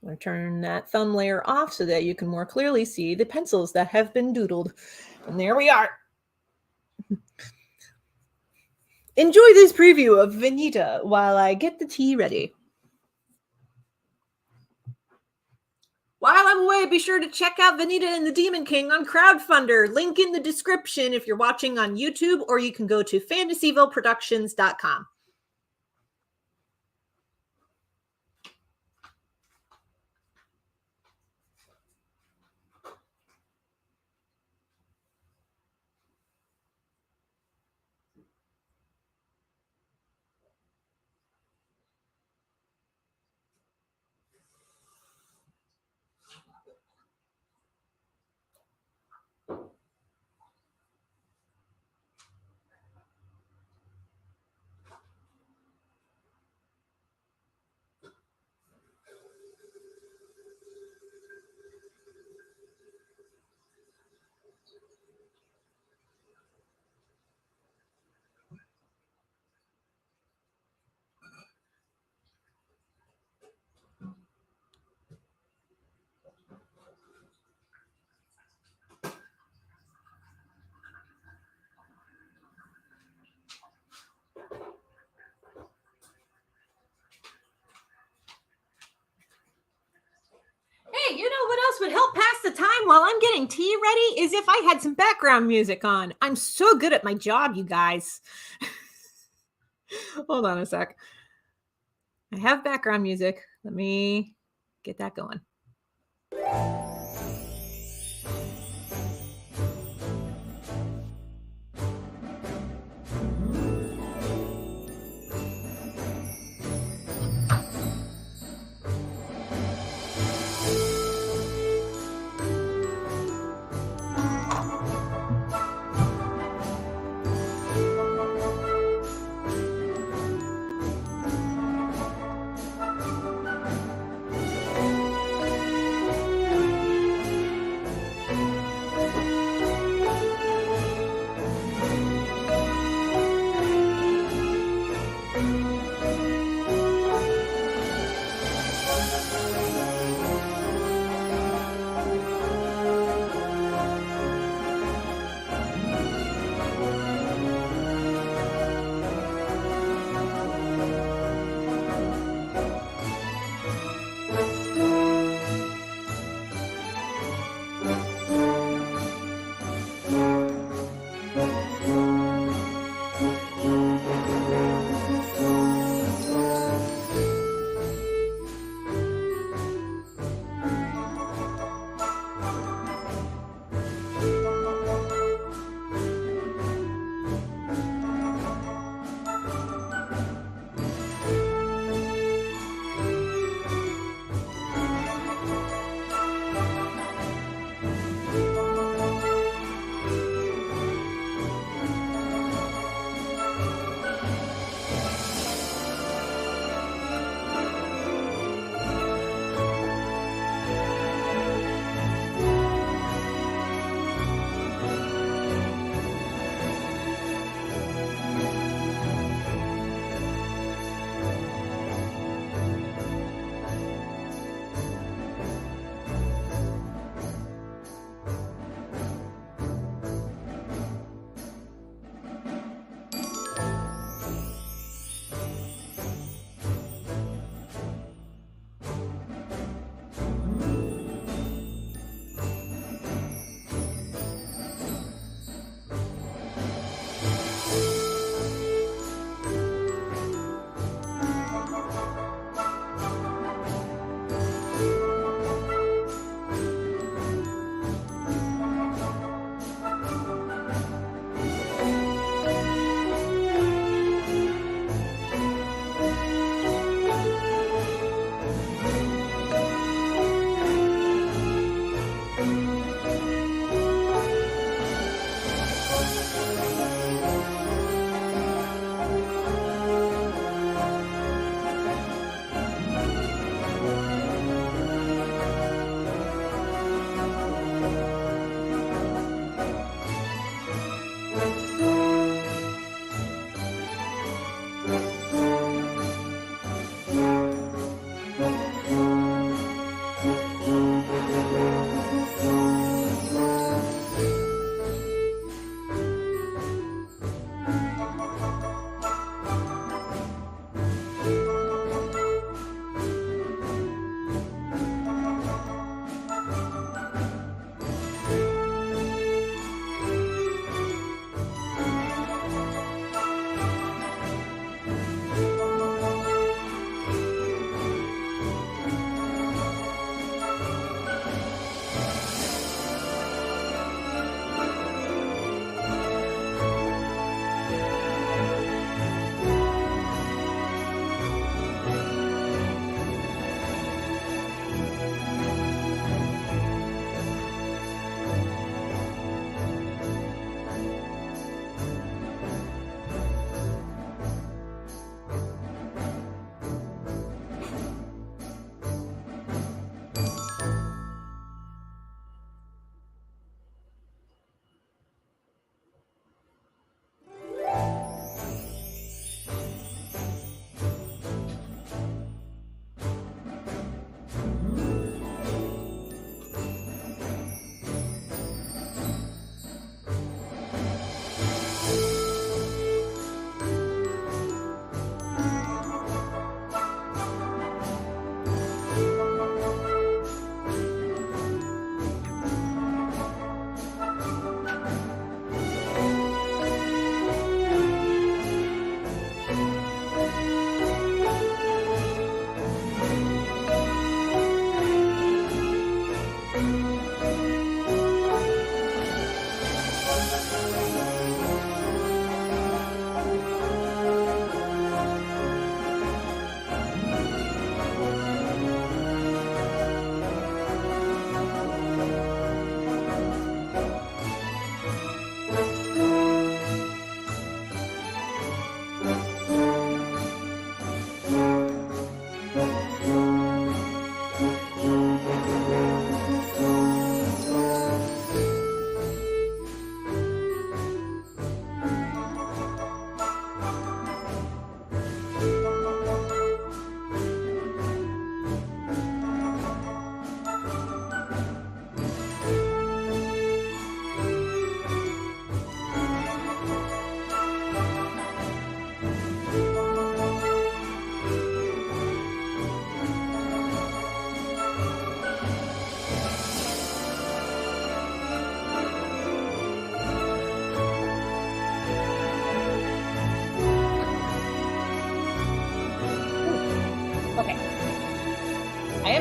A: I'm going to turn that thumb layer off so that you can more clearly see the pencils that have been doodled. And there we are. Enjoy this preview of Vanita while I get the tea ready. While I'm away, be sure to check out Vanita and the Demon King on Crowdfundr. Link in the description if you're watching on YouTube, or you can go to fantasyvilleproductions.com. else would help pass the time while I'm getting tea ready is if I had some background music on. I'm so good at my job, you guys. Hold on a sec. I have background music. Let me get that going.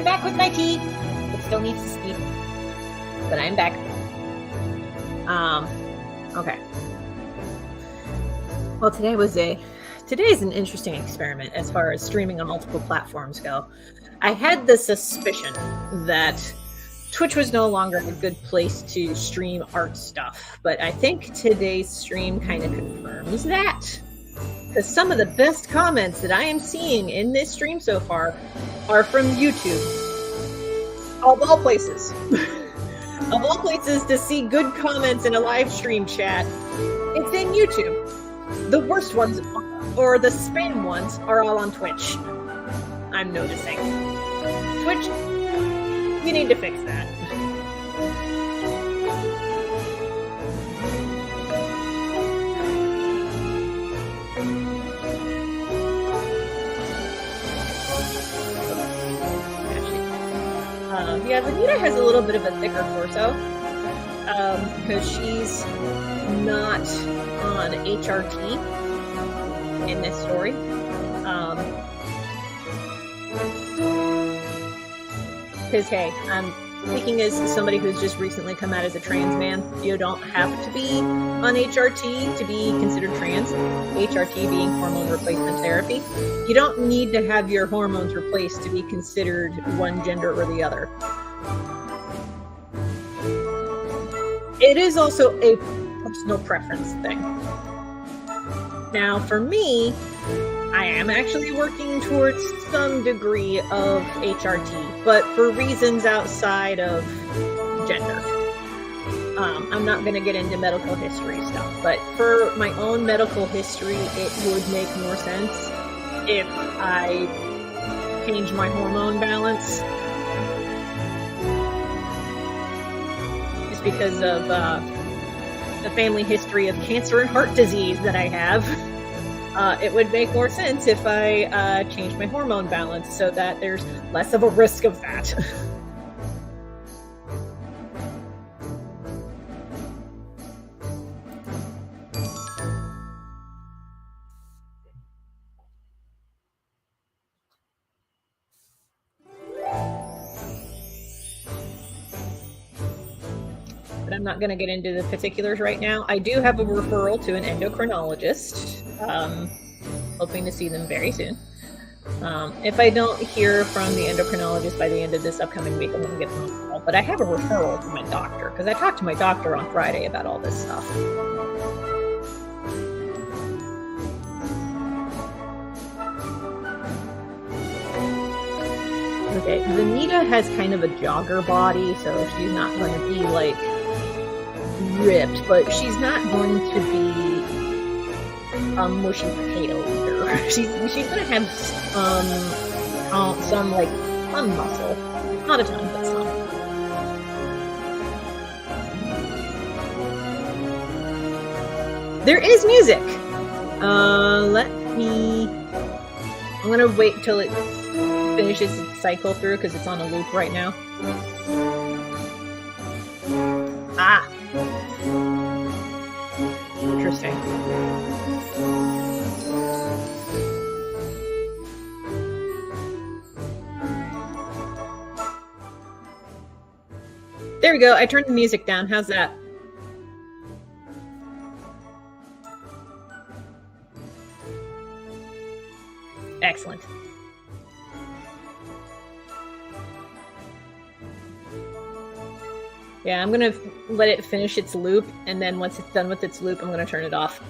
A: back with my tea. It still needs to speak, but I'm back. Okay. Well, today's an interesting experiment as far as streaming on multiple platforms go. I had the suspicion that Twitch was no longer a good place to stream art stuff, but I think today's stream kind of confirms that. Because some of the best comments that I am seeing in this stream so far are from YouTube. Of all places. Of all places to see good comments in a live stream chat, it's in YouTube. The worst ones, or the spam ones, are all on Twitch. I'm noticing. Twitch, you need to fix that. Yeah, Vanita has a little bit of a thicker torso because she's not on HRT in this story. Because, hey, I'm speaking as somebody who's just recently come out as a trans man. You don't have to be on HRT to be considered trans. HRT being hormone replacement therapy. You don't need to have your hormones replaced to be considered one gender or the other. It is also a personal preference thing. Now, for me, I am actually working towards some degree of HRT, but for reasons outside of gender. I'm not going to get into medical history stuff, but for my own medical history, it would make more sense if I change my hormone balance. Just because of the family history of cancer and heart disease that I have. It would make more sense if I change my hormone balance so that there's less of a risk of that. But I'm not going to get into the particulars right now. I do have a referral to an endocrinologist. Hoping to see them very soon. If I don't hear from the endocrinologist by the end of this upcoming week, I'm going to get them a call. But I have a referral from my doctor, because I talked to my doctor on Friday about all this stuff. Okay, Vanita has kind of a jogger body, so she's not going to be, like, ripped, but she's not going to be a mushy potato either. She's gonna have some like some muscle, not a ton, but some. There is music. I'm gonna wait till it finishes its cycle through because it's on a loop right now. Ah. Interesting. There we go. I turned the music down. How's that? Excellent. Yeah, I'm going to let it finish its loop, and then once it's done with its loop, I'm going to turn it off.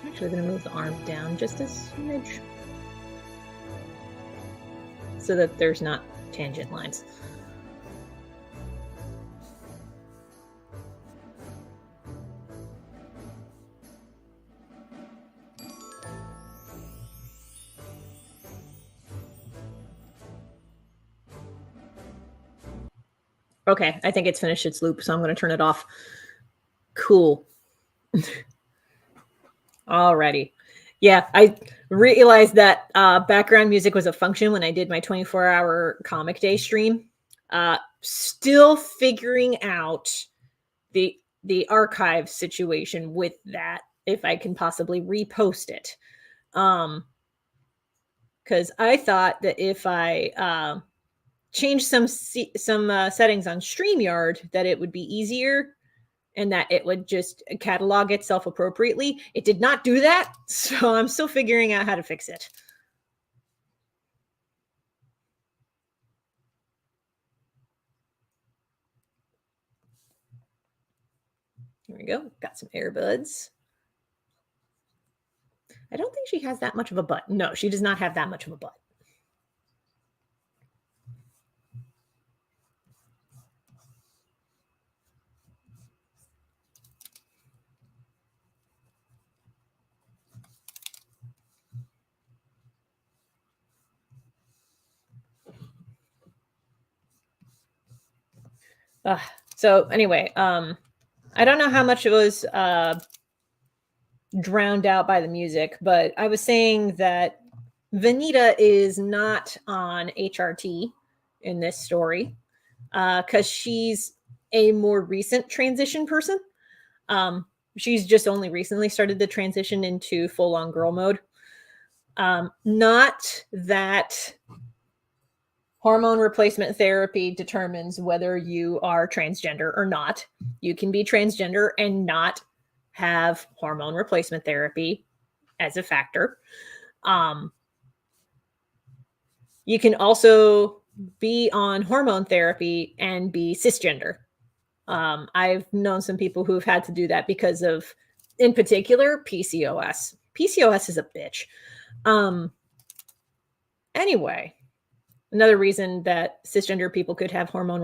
A: I'm actually going to move the arm down just a smidge so that there's not tangent lines. Okay, I think it's finished its loop, so I'm going to turn it off. Cool. Alrighty. Yeah, I realized that background music was a function when I did my 24-hour comic day stream. Still figuring out the archive situation with that, if I can possibly repost it. Because I thought that if I change some settings on StreamYard, that it would be easier and that it would just catalog itself appropriately. It did not do that, so I'm still figuring out how to fix it. There we go. Got some earbuds. I don't think she has that much of a butt. No, she does not have that much of a butt. So anyway, I don't know how much it was drowned out by the music, but I was saying that Vanita is not on HRT in this story because she's a more recent transition person. She's just only recently started the transition into full-on girl mode. Not that hormone replacement therapy determines whether you are transgender or not. You can be transgender and not have hormone replacement therapy as a factor. You can also be on hormone therapy and be cisgender. I've known some people who've had to do that because of, in particular, PCOS. PCOS is a bitch. Anyway, another reason that cisgender people could have hormone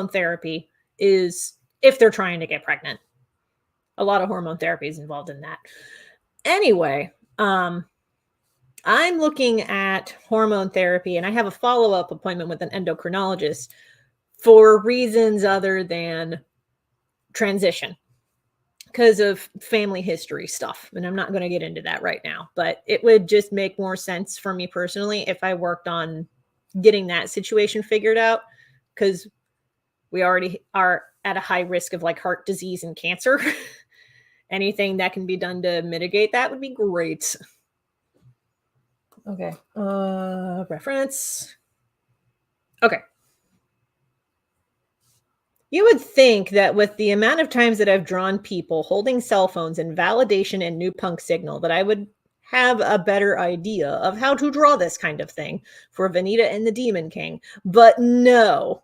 A: therapy is if they're trying to get pregnant. A lot of hormone therapy is involved in that. Anyway, I'm looking at hormone therapy, and I have a follow-up appointment with an endocrinologist for reasons other than transition because of family history stuff. And I'm not going to get into that right now, but it would just make more sense for me personally if I worked on getting that situation figured out, because we already are at a high risk of like heart disease and cancer. Anything that can be done to mitigate that would be great. Okay. Reference. Okay. You would think that with the amount of times that I've drawn people holding cell phones and validation and new punk signal, that I would have a better idea of how to draw this kind of thing for Vanita and the Demon King. But no.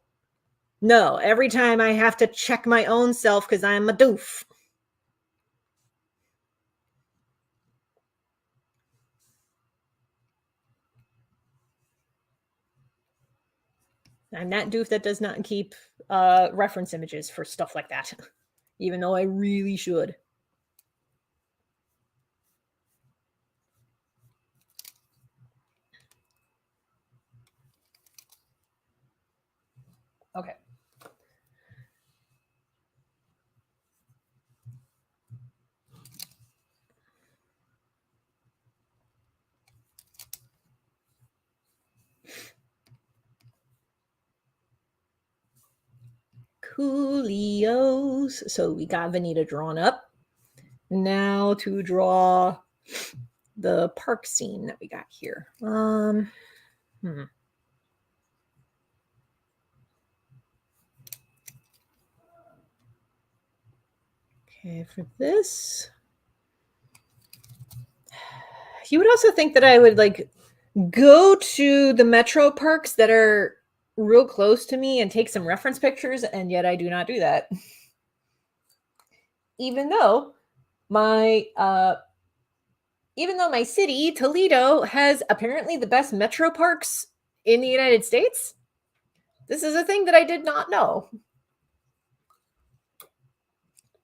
A: No, every time I have to check my own self because I'm a doof. I'm that doof that does not keep reference images for stuff like that, even though I really should. Okay. Coolios. So we got Vanita drawn up. Now to draw the park scene that we got here. Okay, for this, you would also think that I would like go to the metro parks that are real close to me and take some reference pictures, and yet I do not do that. Even though my city, Toledo, has apparently the best metro parks in the United States. This is a thing that I did not know.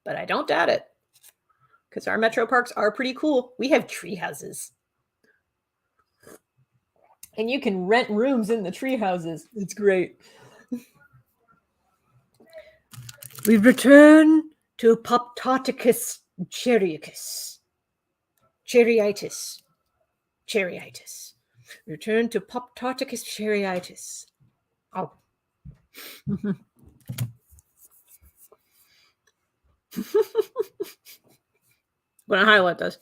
A: But I don't doubt it, because our metro parks are pretty cool. We have tree houses. And you can rent rooms in the tree houses. It's great. We return to Poptoticus cheriacus. Cheriitis. Return to Poptoticus cheriitis. Oh. Gonna highlight this.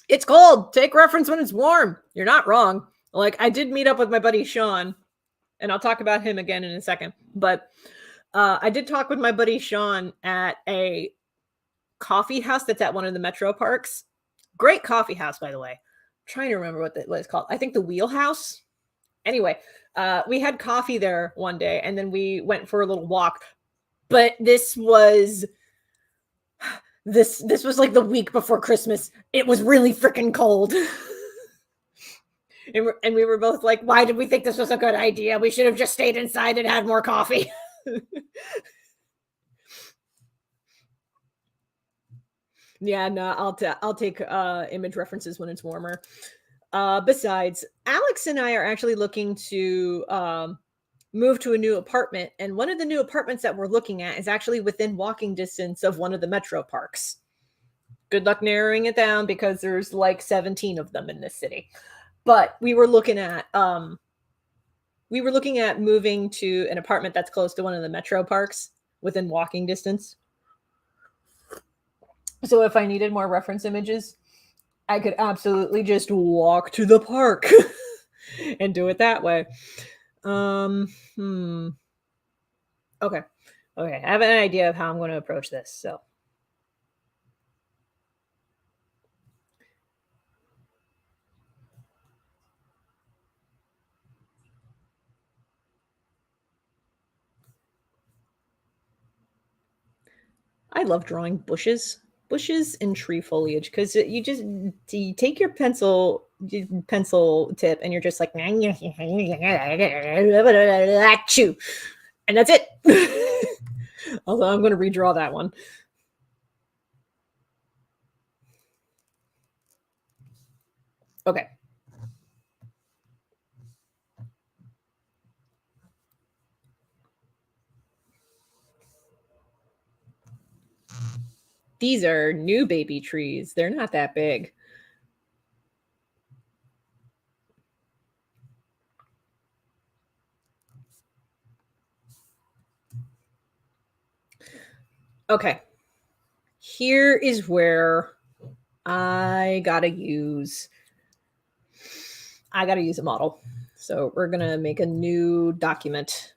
A: It's cold. Take reference when it's warm. You're not wrong. Like, I did meet up with my buddy Sean, and I'll talk about him again in a second. But I did talk with my buddy Sean at a coffee house that's at one of the metro parks. Great coffee house, by the way. I'm trying to remember what it's called. I think the Wheelhouse. Anyway, we had coffee there one day, and then we went for a little walk. But this was like the week before Christmas. It was really freaking cold. And we were both like, why did we think this was a good idea? We should have just stayed inside and had more coffee. Yeah, no, I'll take image references when it's warmer. Besides, Alex and I are actually looking to move to a new apartment, and one of the new apartments that we're looking at is actually within walking distance of one of the metro parks. Good luck narrowing it down because there's like 17 of them in this city. But we were looking at moving to an apartment that's close to one of the metro parks within walking distance. So if I needed more reference images, I could absolutely just walk to the park and do it that way. Okay. I have an idea of how I'm going to approach this. So I love drawing bushes and tree foliage because you take your pencil tip and you're just like, and that's it. Although I'm going to redraw that one. Okay. These are new baby trees. They're not that big. Okay. Here is where I gotta use a model. So we're gonna make a new document.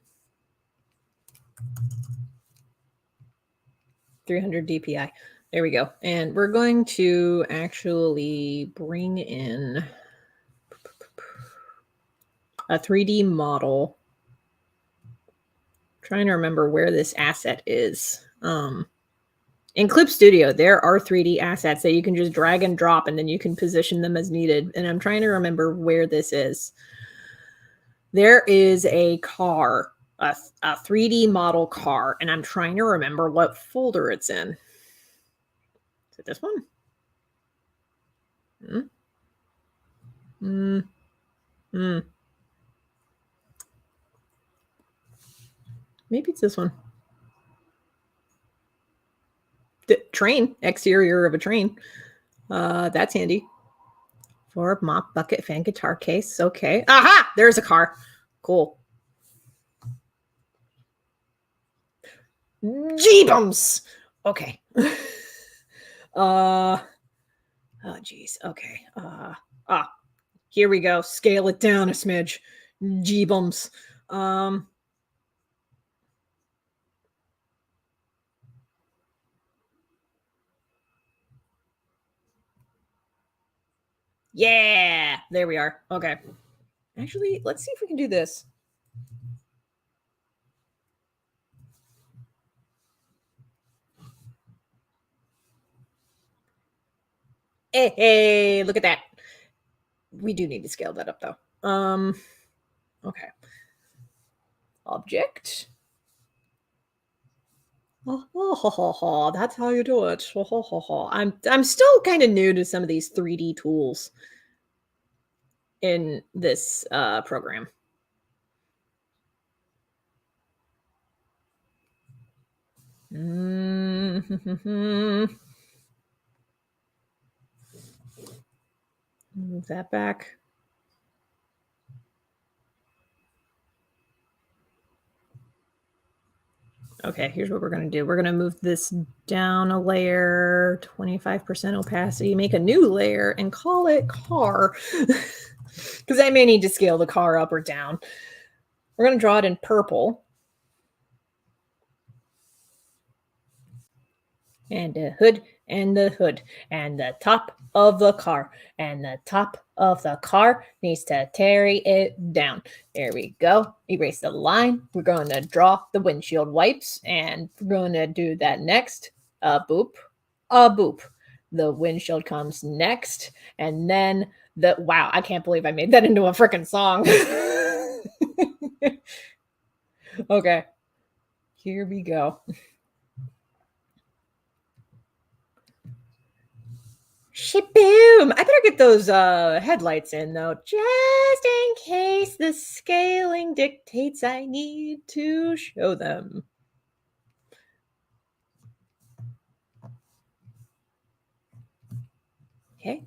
A: 300 DPI. There we go. And we're going to actually bring in a 3D model. I'm trying to remember where this asset is. In Clip Studio, there are 3D assets that you can just drag and drop, and then you can position them as needed. And I'm trying to remember where this is. There is a car, a 3D model car, and I'm trying to remember what folder it's in. Is it this one? Maybe it's this one. The train, exterior of a train. That's handy. For mop, bucket, fan, guitar case. Okay. Aha! There's a car. Cool. Jeebums! Okay. Oh, geez. Okay. Here we go. Scale it down a smidge. Jeebums. Yeah, there we are. Okay. Actually, let's see if we can do this. Hey, look at that. We do need to scale that up though. Okay. Object. That's how you do it. I'm still kind of new to some of these 3D tools in this program. Move that back. Okay, here's what we're going to do. We're going to move this down a layer, 25% opacity, make a new layer, and call it car. Because I may need to scale the car up or down. We're going to draw it in purple. And the hood, and the hood, and the top of the car, and the top of the car needs to carry it down. There we go. Erase the line. We're going to draw the windshield wipes, and we're going to do that next. A boop, a boop. The windshield comes next, and then the wow, I can't believe I made that into a freaking song. Okay, here we go. Shaboom! I better get those headlights in, though, just in case the scaling dictates I need to show them. Okay,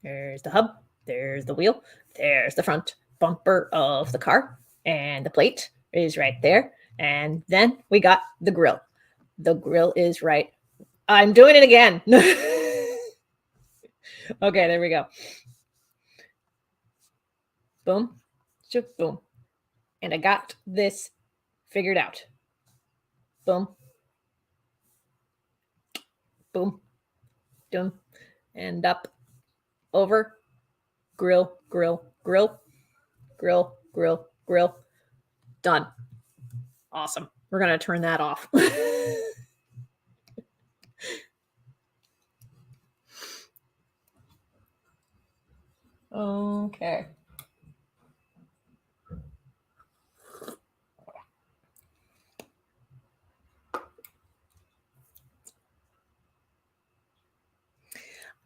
A: there's the hub, there's the wheel, there's the front bumper of the car, and the plate is right there. And then we got the grill. The grill is right. I'm doing it again. Okay, there we go. Boom, boom. And I got this figured out. Boom. Boom. Boom. And up. Over. Grill, grill, grill. Grill, grill, grill. Done. Awesome. We're going to turn that off. Okay.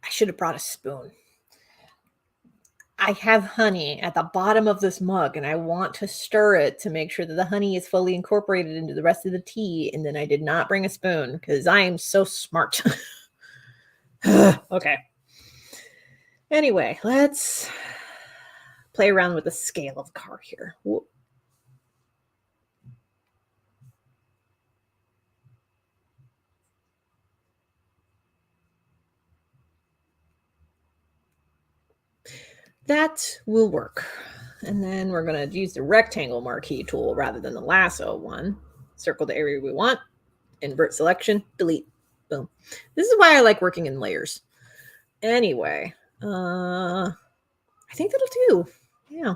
A: I should have brought a spoon. I have honey at the bottom of this mug, and I want to stir it to make sure that the honey is fully incorporated into the rest of the tea. And then I did not bring a spoon because I am so smart. Okay. Anyway, let's play around with the scale of the car here. Whoop. That will work. And then we're going to use the rectangle marquee tool rather than the lasso one. Circle the area we want, invert selection, delete, boom. This is why I like working in layers. Anyway, I think that'll do. Yeah.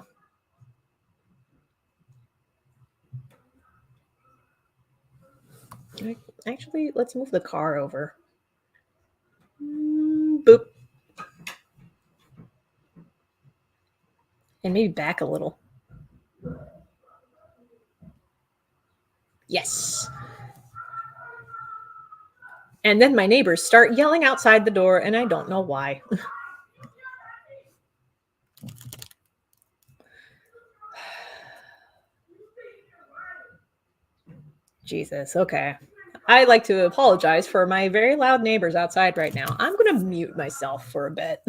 A: Actually, let's move the car over. Boop. And maybe back a little. Yes. And then my neighbors start yelling outside the door, and I don't know why. Jesus, okay. I'd like to apologize for my very loud neighbors outside right now. I'm going to mute myself for a bit.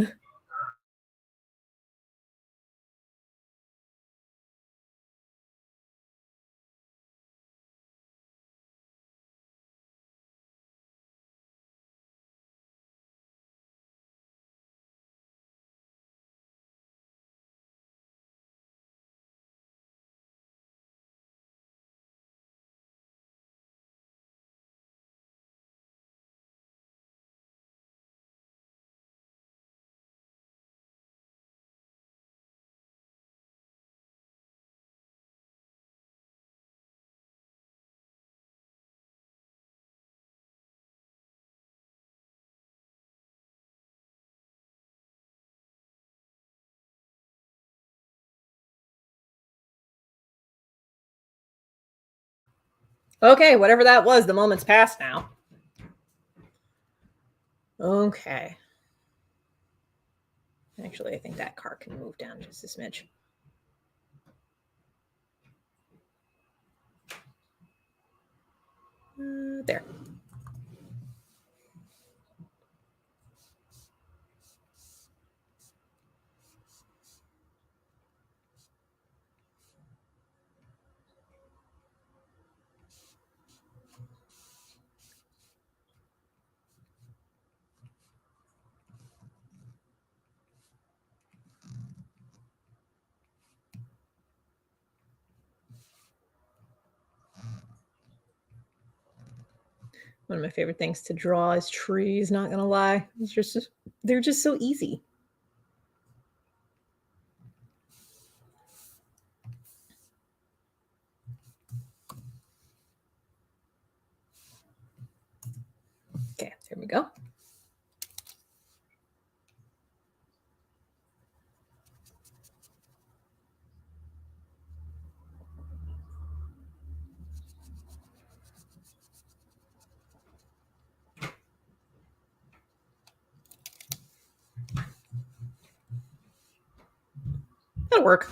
A: Okay, whatever that was, the moment's passed now. Okay. Actually, I think that car can move down just a smidge. There. One of my favorite things to draw is trees, not gonna lie. They're just so easy. Okay, there we go. That'll work.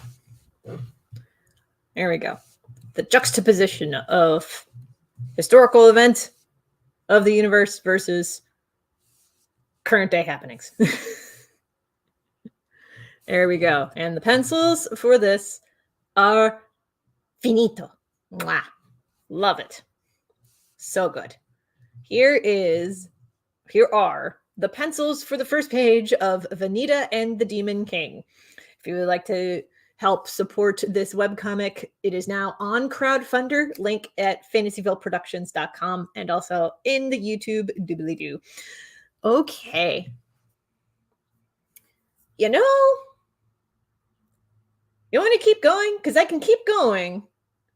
A: There we go. The juxtaposition of historical event of the universe versus current day happenings. There we go. And the pencils for this are finito. Mwah. Love it. So good. Here are the pencils for the first page of Vanita and the Demon King. If you would like to help support this webcomic, it is now on Crowdfundr, link at fantasyvilleproductions.com, and also in the YouTube doobly-doo. Okay. You want to keep going? Because I can keep going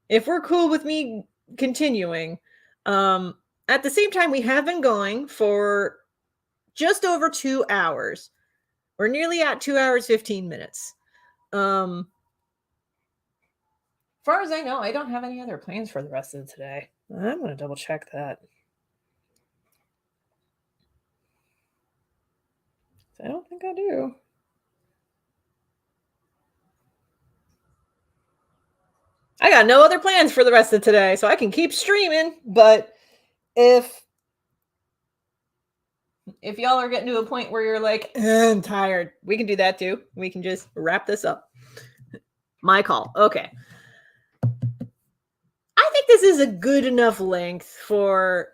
A: if we're cool with me continuing. At the same time, we have been going for just over 2 hours. We're nearly at 2 hours, 15 minutes. As far as I know, I don't have any other plans for the rest of today. I'm going to double check that. I don't think I do. I got no other plans for the rest of today, so I can keep streaming. But if y'all are getting to a point where you're like, I'm tired, we can do that too. We can just wrap this up. My call. Okay. I think this is a good enough length for,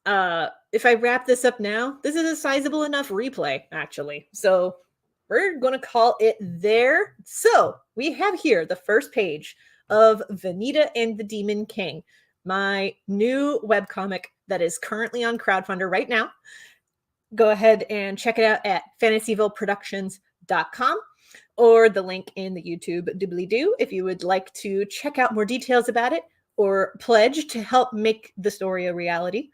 A: if I wrap this up now, this is a sizable enough replay, actually. So we're going to call it there. So we have here the first page of Vanita and the Demon King, my new webcomic that is currently on Crowdfundr right now. Go ahead and check it out at fantasyvilleproductions.com or the link in the YouTube doobly-doo if you would like to check out more details about it or pledge to help make the story a reality.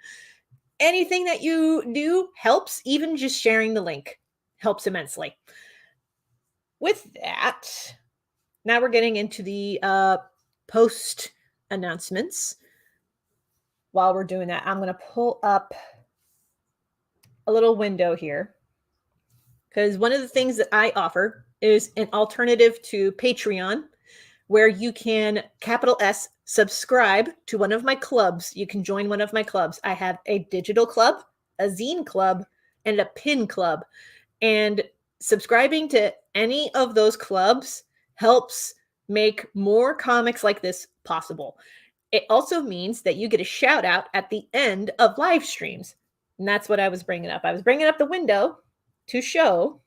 A: Anything that you do helps, even just sharing the link helps immensely. With that, now we're getting into the post announcements. While we're doing that, I'm going to pull up a little window here because one of the things that I offer is an alternative to Patreon where you can, capital S, subscribe to one of my clubs. You can join one of my clubs. I have a digital club, a zine club, and a pin club. And subscribing to any of those clubs helps make more comics like this possible. It also means that you get a shout out at the end of live streams. And that's what I was bringing up. I was bringing up the window to show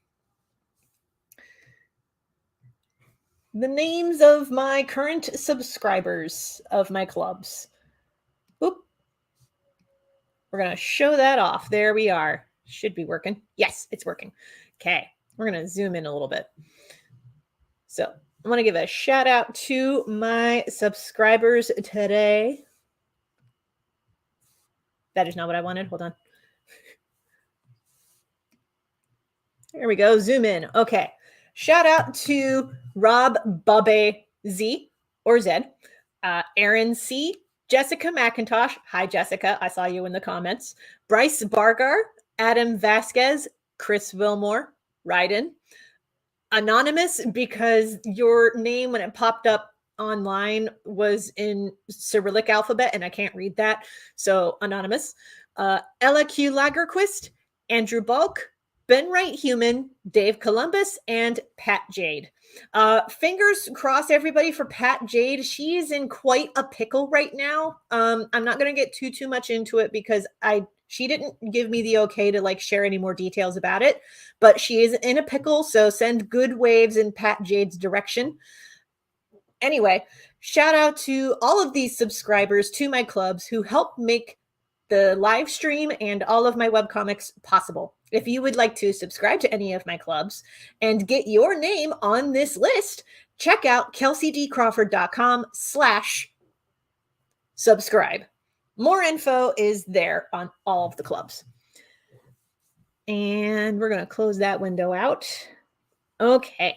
A: the names of my current subscribers of my clubs. Oop. We're going to show that off. There we are. Should be working. Yes, it's working. Okay. We're going to zoom in a little bit. So I want to give a shout out to my subscribers today. That is not what I wanted. Hold on. There we go. Zoom in. Okay. Shout out to Rob Bobbeh Z or Z, Erin C, Jessica McIntosh. Hi, Jessica. I saw you in the comments. Bryce Bargar, Adam Vazquez, Chris Willmore, Raiden. Anonymous, because your name when it popped up online was in Cyrillic alphabet and I can't read that. So anonymous. Ella Q Lagerquist, Andrew Balch, Beh Wright-Heuman, Dave Columbus, and Pat Jade. Fingers crossed, everybody, for Pat Jade. She is in quite a pickle right now. I'm not going to get too much into it because she didn't give me the okay to share any more details about it, but she is in a pickle. So send good waves in Pat Jade's direction. Anyway, shout out to all of these subscribers to my clubs who help make the live stream and all of my webcomics possible. If you would like to subscribe to any of my clubs and get your name on this list, check out kelseydcrawford.com/subscribe. More info is there on all of the clubs. And we're going to close that window out. Okay.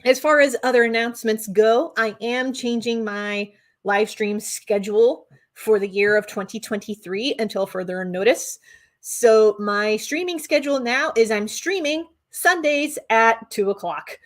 A: As far as other announcements go, I am changing my live stream schedule for the year of 2023 until further notice. So my streaming schedule now is I'm streaming Sundays at 2:00.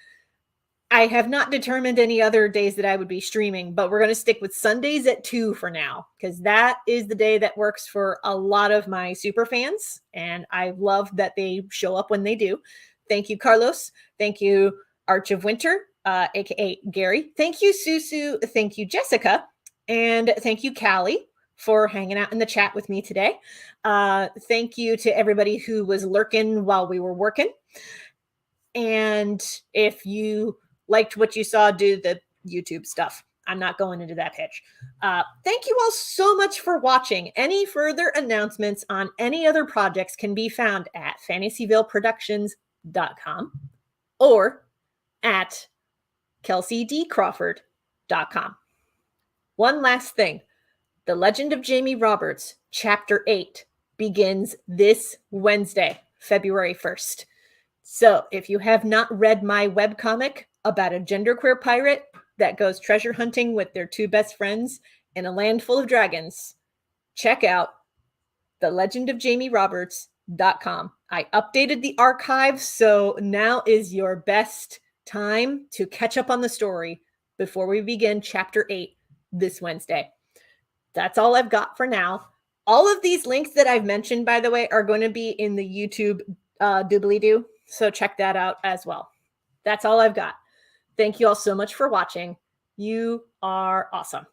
A: I have not determined any other days that I would be streaming, but we're going to stick with Sundays at 2 for now, because that is the day that works for a lot of my super fans, and I love that they show up when they do. Thank you, Carlos. Thank you, Arch of Winter, aka Gary. Thank you, Susu. Thank you, Jessica. And thank you, Callie, for hanging out in the chat with me today. Thank you to everybody who was lurking while we were working. And if you liked what you saw, do the YouTube stuff. I'm not going into that pitch. Thank you all so much for watching. Any further announcements on any other projects can be found at fantasyvilleproductions.com or at kelseydcrawford.com. One last thing. The Legend of Jamie Roberts, Chapter 8, begins this Wednesday, February 1st. So if you have not read my webcomic about a genderqueer pirate that goes treasure hunting with their two best friends in a land full of dragons, check out thelegendofjamieroberts.com. I updated the archive, so now is your best time to catch up on the story before we begin Chapter 8 this Wednesday. That's all I've got for now. All of these links that I've mentioned, by the way, are going to be in the YouTube doobly-doo, so check that out as well. That's all I've got. Thank you all so much for watching. You are awesome.